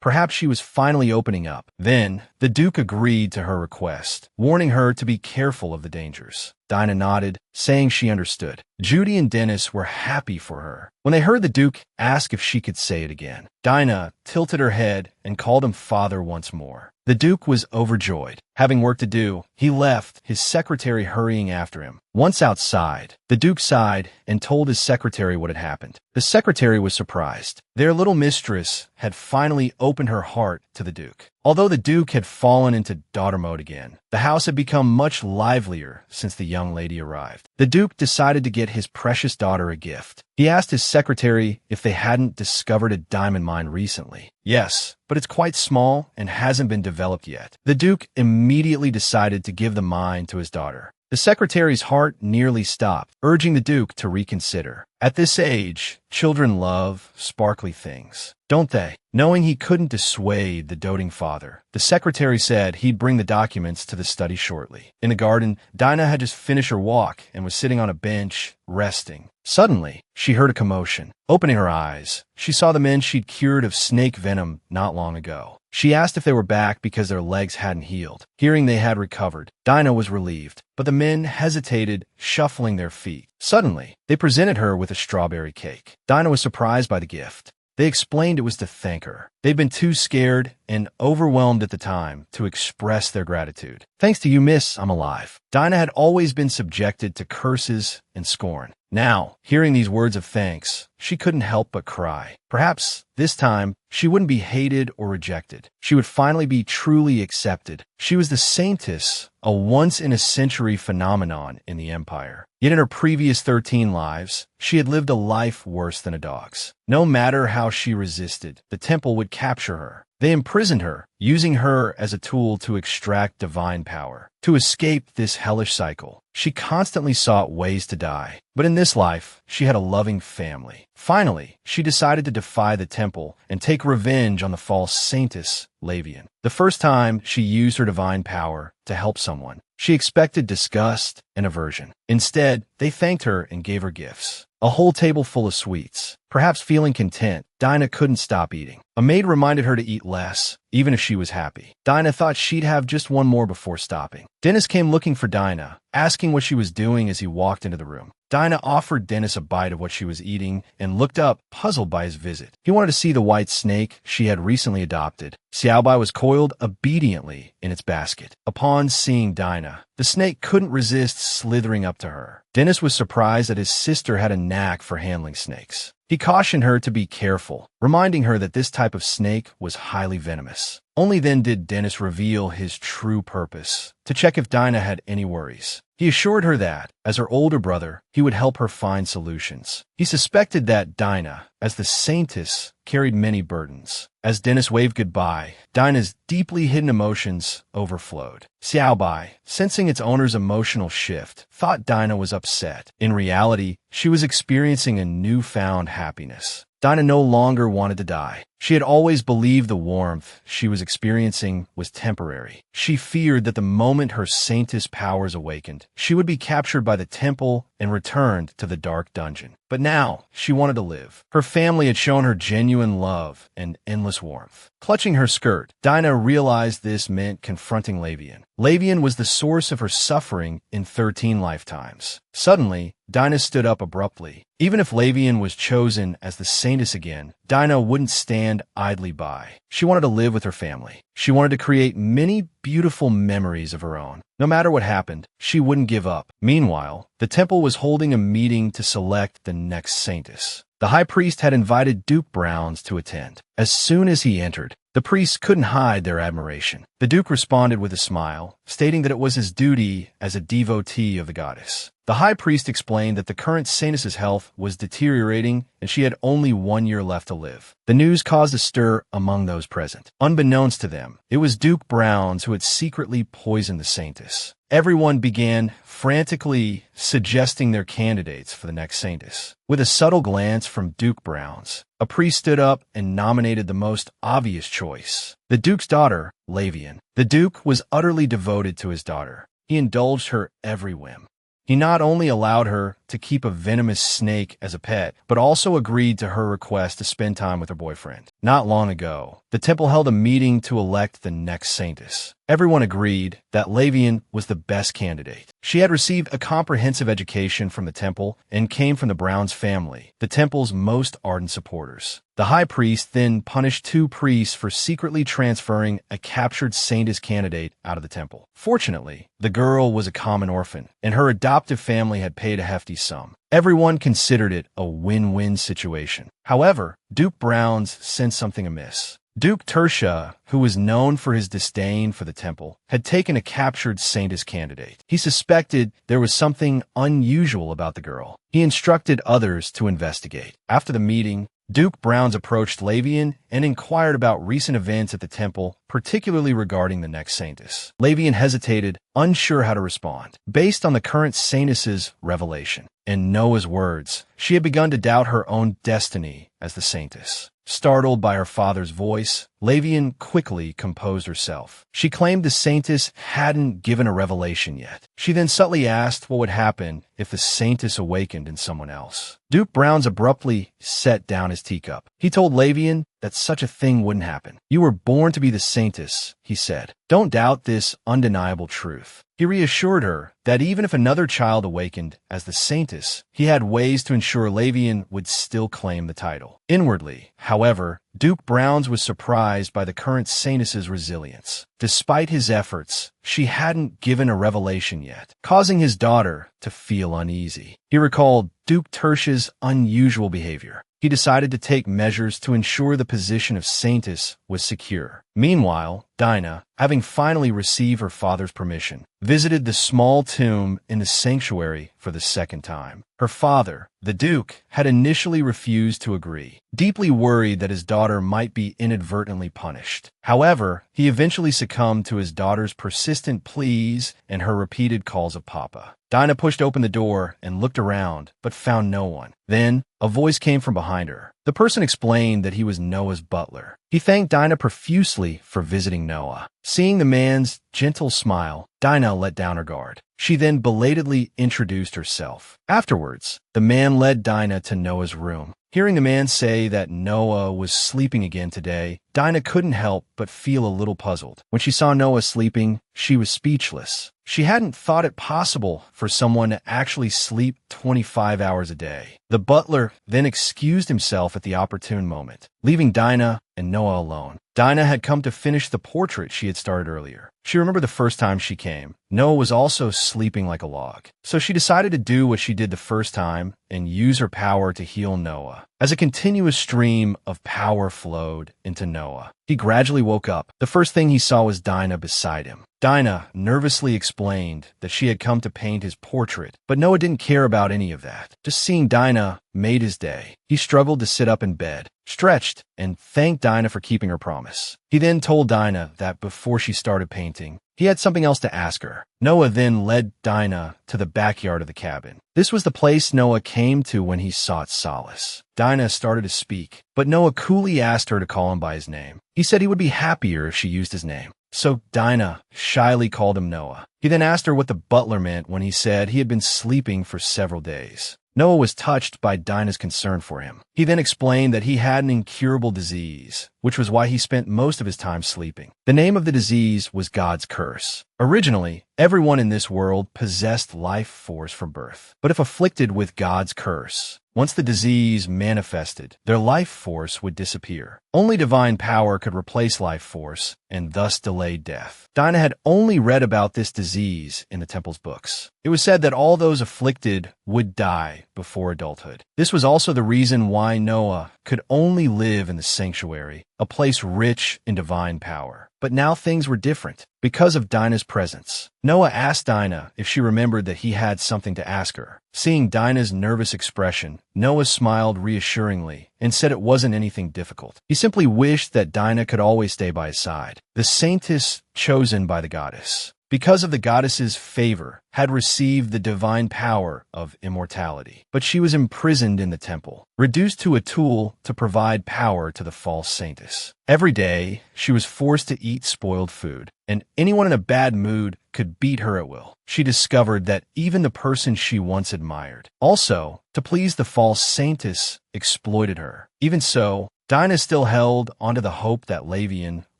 [SPEAKER 1] Perhaps she was finally opening up. Then, the Duke agreed to her request, warning her to be careful of the dangers. Dinah nodded, saying she understood. Judy and Dennis were happy for her. When they heard the Duke ask if she could say it again, Dinah tilted her head and called him father once more. The Duke was overjoyed. Having work to do, he left, his secretary hurrying after him. Once outside, the Duke sighed and told his secretary what had happened. The secretary was surprised. Their little mistress had finally opened her heart to the Duke. Although the Duke had fallen into daughter mode again, the house had become much livelier since the young lady arrived. The Duke decided to get his precious daughter a gift. He asked his secretary if they hadn't discovered a diamond mine recently. "Yes, but it's quite small and hasn't been developed yet." The Duke immediately decided to give the mine to his daughter. The secretary's heart nearly stopped, urging the Duke to reconsider. At this age, children love sparkly things, don't they? Knowing he couldn't dissuade the doting father, the secretary said he'd bring the documents to the study shortly. In the garden, Dinah had just finished her walk and was sitting on a bench, resting. Suddenly, she heard a commotion. Opening her eyes, she saw the men she'd cured of snake venom not long ago. She asked if they were back because their legs hadn't healed. Hearing they had recovered, Dinah was relieved, but the men hesitated, shuffling their feet. Suddenly, they presented her with a strawberry cake. Dinah was surprised by the gift. They explained it was to thank her. They'd been too scared and overwhelmed at the time to express their gratitude. Thanks to you, miss, I'm alive. Dinah had always been subjected to curses and scorn. Now, hearing these words of thanks, she couldn't help but cry. Perhaps this time she wouldn't be hated or rejected. She would finally be truly accepted. She was the saintess, a once-in-a-century phenomenon in the empire. Yet in her previous 13 lives, she had lived a life worse than a dog's. No matter how she resisted, the temple would capture her. They imprisoned her, using her as a tool to extract divine power. To escape this hellish cycle, she constantly sought ways to die. But in this life, she had a loving family. Finally, she decided to defy the temple and take revenge on the false saintess, Lavian. The first time she used her divine power to help someone, she expected disgust and aversion. Instead, they thanked her and gave her gifts. A whole table full of sweets. Perhaps feeling content, Dinah couldn't stop eating. A maid reminded her to eat less, even if she was happy. Dinah thought she'd have just one more before stopping. Dennis came looking for Dinah, asking what she was doing as he walked into the room. Dinah offered Dennis a bite of what she was eating and looked up, puzzled by his visit. He wanted to see the white snake she had recently adopted. Xiaobai was coiled obediently in its basket. Upon seeing Dinah, the snake couldn't resist slithering up to her. Dennis was surprised that his sister had a knack for handling snakes. He cautioned her to be careful, reminding her that this type of snake was highly venomous. Only then did Dennis reveal his true purpose, to check if Dinah had any worries. He assured her that, as her older brother, he would help her find solutions. He suspected that Dinah, as the saintess, carried many burdens. As Dennis waved goodbye, Dinah's deeply hidden emotions overflowed. Xiaobai, sensing its owner's emotional shift, thought Dinah was upset. In reality, she was experiencing a newfound happiness. Dinah no longer wanted to die. She had always believed the warmth she was experiencing was temporary. She feared that the moment her saintess powers awakened, she would be captured by the temple and returned to the dark dungeon. But now, she wanted to live. Her family had shown her genuine love and endless warmth. Clutching her skirt, Dinah realized this meant confronting Lavian. Lavian was the source of her suffering in 13 lifetimes. Suddenly, Dinah stood up abruptly. Even if Lavian was chosen as the saintess again, Dinah wouldn't stand idly by. She wanted to live with her family. She wanted to create many beautiful memories of her own. No matter what happened, she wouldn't give up. Meanwhile, the temple was holding a meeting to select the next saintess. The high priest had invited Duke Browns to attend. As soon as he entered, the priests couldn't hide their admiration. The Duke responded with a smile, stating that it was his duty as a devotee of the goddess. The high priest explained that the current saintess's health was deteriorating and she had only 1 year left to live. The news caused a stir among those present. Unbeknownst to them, it was Duke Browns who had secretly poisoned the saintess. Everyone began frantically suggesting their candidates for the next saintess. With a subtle glance from Duke Browns, a priest stood up and nominated the most obvious choice, the Duke's daughter, Lavian. The Duke was utterly devoted to his daughter. He indulged her every whim. He not only allowed her to keep a venomous snake as a pet, but also agreed to her request to spend time with her boyfriend. Not long ago, the temple held a meeting to elect the next saintess. Everyone agreed that Lavian was the best candidate. She had received a comprehensive education from the temple and came from the Browns family, the temple's most ardent supporters. The high priest then punished 2 priests for secretly transferring a captured saintess candidate out of the temple. Fortunately, the girl was a common orphan, and her adoptive family had paid a hefty sum. Everyone considered it a win-win situation. However, Duke Browns sensed something amiss. Duke Tertia, who was known for his disdain for the temple, had taken a captured saintess candidate. He suspected there was something unusual about the girl. He instructed others to investigate. After the meeting, Duke Browns approached Lavian and inquired about recent events at the temple, particularly regarding the next saintess. Lavian hesitated, unsure how to respond. Based on the current saintess's revelation and Noah's words, she had begun to doubt her own destiny as the saintess. Startled by her father's voice, Lavian quickly composed herself. She claimed the saintess hadn't given a revelation yet. She then subtly asked what would happen if the saintess awakened in someone else. Duke Browns abruptly set down his teacup. He told Lavian that such a thing wouldn't happen. "You were born to be the saintess," he said. "Don't doubt this undeniable truth." He reassured her that even if another child awakened as the saintess, he had ways to ensure Lavian would still claim the title. Inwardly, however, Duke Browns was surprised by the current saintess's resilience. Despite his efforts, she hadn't given a revelation yet, causing his daughter to feel uneasy. He recalled Duke Tertia's unusual behavior. He decided to take measures to ensure the position of saintess was secure. Meanwhile, Dinah, having finally received her father's permission, visited the small tomb in the sanctuary for the second time. Her father, the Duke, had initially refused to agree, deeply worried that his daughter might be inadvertently punished. However, he eventually succumbed to his daughter's persistent pleas and her repeated calls of Papa. Dinah pushed open the door and looked around, but found no one. Then, a voice came from behind her. The person explained that he was Noah's butler. He thanked Dinah profusely for visiting Noah. Seeing the man's gentle smile, Dinah let down her guard. She then belatedly introduced herself. Afterwards, the man led Dinah to Noah's room. Hearing the man say that Noah was sleeping again today, Dinah couldn't help but feel a little puzzled. When she saw Noah sleeping, she was speechless. She hadn't thought it possible for someone to actually sleep 25 hours a day. The butler then excused himself at the opportune moment, leaving Dinah and Noah alone. Dinah had come to finish the portrait she had started earlier. She remembered the first time she came. Noah was also sleeping like a log. So she decided to do what she did the first time and use her power to heal Noah. As a continuous stream of power flowed into Noah, he gradually woke up. The first thing he saw was Dinah beside him. Dinah nervously explained that she had come to paint his portrait, but Noah didn't care about any of that. Just seeing Dinah made his day. He struggled to sit up in bed, stretched, and thanked Dinah for keeping her promise. He then told Dinah that before she started painting, he had something else to ask her. Noah then led Dinah to the backyard of the cabin. This was the place Noah came to when he sought solace. Dinah started to speak, but Noah coolly asked her to call him by his name. He said he would be happier if she used his name. So Dinah shyly called him Noah. He then asked her what the butler meant when he said he had been sleeping for several days. Noah was touched by Dinah's concern for him. He then explained that he had an incurable disease, which was why he spent most of his time sleeping. The name of the disease was God's curse. Originally, everyone in this world possessed life force from birth. But if afflicted with God's curse, once the disease manifested, their life force would disappear. Only divine power could replace life force and thus delay death. Dinah had only read about this disease in the temple's books. It was said that all those afflicted would die before adulthood. This was also the reason why Noah could only live in the sanctuary, a place rich in divine power. But now things were different. Because of Dinah's presence, Noah asked Dinah if she remembered that he had something to ask her. Seeing Dinah's nervous expression, Noah smiled reassuringly and said it wasn't anything difficult. He simply wished that Dinah could always stay by his side. The saintess chosen by the goddess, because of the goddess's favor, had received the divine power of immortality. But she was imprisoned in the temple, reduced to a tool to provide power to the false saintess. Every day, she was forced to eat spoiled food, and anyone in a bad mood could beat her at will. She discovered that even the person she once admired, also, to please the false saintess, exploited her. Even so, Dinah still held onto the hope that Lavian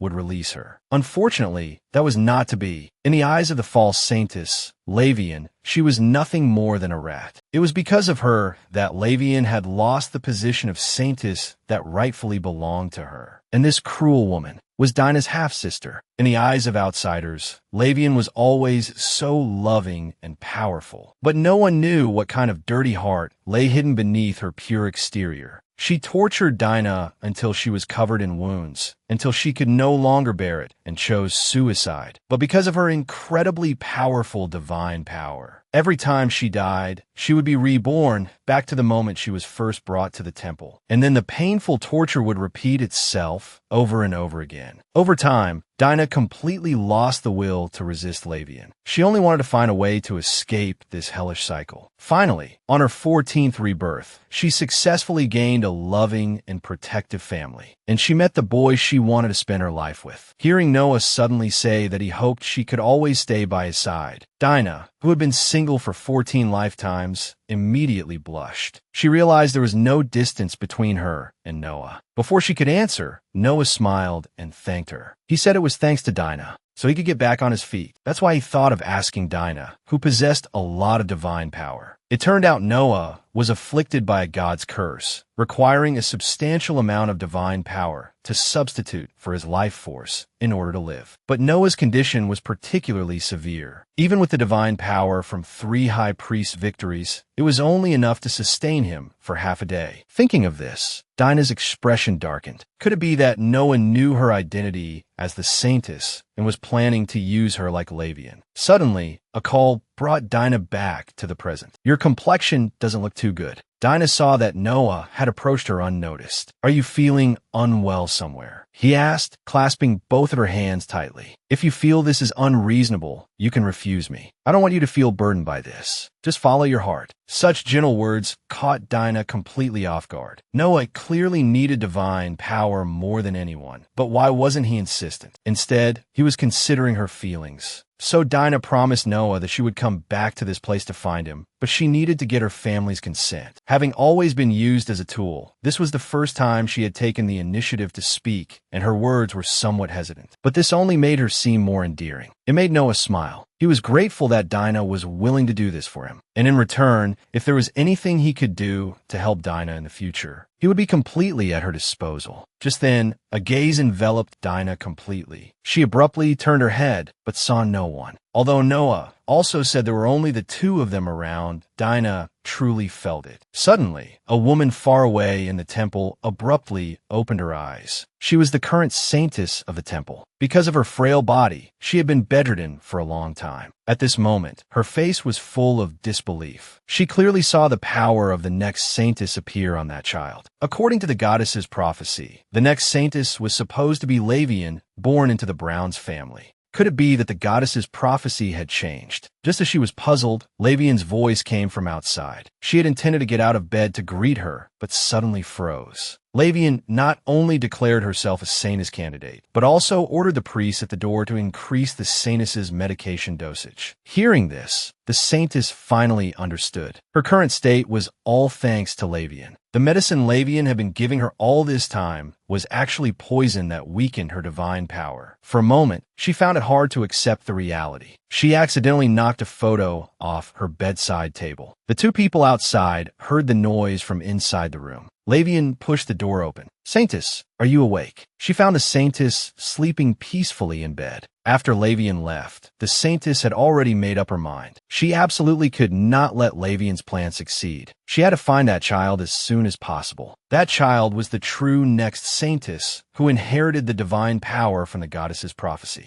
[SPEAKER 1] would release her. Unfortunately, that was not to be. In the eyes of the false saintess, Lavian, she was nothing more than a rat. It was because of her that Lavian had lost the position of saintess that rightfully belonged to her. And this cruel woman was Dinah's half-sister. In the eyes of outsiders, Lavian was always so loving and powerful. But no one knew what kind of dirty heart lay hidden beneath her pure exterior. She tortured Dinah until she was covered in wounds, until she could no longer bear it and chose suicide. But because of her incredibly powerful divine power, every time she died, she would be reborn back to the moment she was first brought to the temple. And then the painful torture would repeat itself over and over again. Over time, Dinah completely lost the will to resist Lavian. She only wanted to find a way to escape this hellish cycle. Finally, on her 14th rebirth, she successfully gained a loving and protective family, and she met the boy she wanted to spend her life with. Hearing Noah suddenly say that he hoped she could always stay by his side, Dinah, who had been single for 14 lifetimes, times, immediately blushed. She realized there was no distance between her and Noah. Before she could answer, Noah smiled and thanked her. He said it was thanks to Dinah, so he could get back on his feet. That's why he thought of asking Dinah, who possessed a lot of divine power. It turned out Noah was afflicted by a god's curse, requiring a substantial amount of divine power to substitute for his life force in order to live. But Noah's condition was particularly severe. Even with the divine power from 3 high priest victories, it was only enough to sustain him for half a day. Thinking of this, Dinah's expression darkened. Could it be that Noah knew her identity as the saintess and was planning to use her like Lavian? Suddenly, a call brought Dinah back to the present. Your complexion doesn't look too good. Dinah saw that Noah had approached her unnoticed. Are you feeling unwell somewhere? He asked, clasping both of her hands tightly. If you feel this is unreasonable, you can refuse me. I don't want you to feel burdened by this. Just follow your heart. Such gentle words caught Dinah completely off guard. Noah clearly needed divine power more than anyone, but why wasn't he insistent? Instead, he was considering her feelings. So Dinah promised Noah that she would come back to this place to find him, but she needed to get her family's consent. Having always been used as a tool, this was the first time she had taken the initiative to speak, and her words were somewhat hesitant. But this only made her seem more endearing. It made Noah smile. He was grateful that Dinah was willing to do this for him. And in return, if there was anything he could do to help Dinah in the future, he would be completely at her disposal. Just then, a gaze enveloped Dinah completely. She abruptly turned her head, but saw no one. Although Noah also said there were only the 2 of them around, Dinah truly felt it. Suddenly, a woman far away in the temple abruptly opened her eyes. She was the current saintess of the temple. Because of her frail body, she had been bedridden for a long time. At this moment, her face was full of disbelief. She clearly saw the power of the next saintess appear on that child. According to the goddess's prophecy, the next saintess was supposed to be Lavian, born into the Browns family. Could it be that the goddess's prophecy had changed? Just as she was puzzled, Lavian's voice came from outside. She had intended to get out of bed to greet her, but suddenly froze. Lavian not only declared herself a saintess candidate, but also ordered the priest at the door to increase the saintess's medication dosage. Hearing this, the saintess finally understood. Her current state was all thanks to Lavian. The medicine Lavian had been giving her all this time was actually poison that weakened her divine power. For a moment, she found it hard to accept the reality. She accidentally knocked a photo off her bedside table. The 2 people outside heard the noise from inside the room. Lavian pushed the door open. "Saintess, are you awake?" She found the saintess sleeping peacefully in bed. After Lavian left, the saintess had already made up her mind. She absolutely could not let Lavian's plan succeed. She had to find that child as soon as possible. That child was the true next saintess who inherited the divine power from the goddess's prophecy.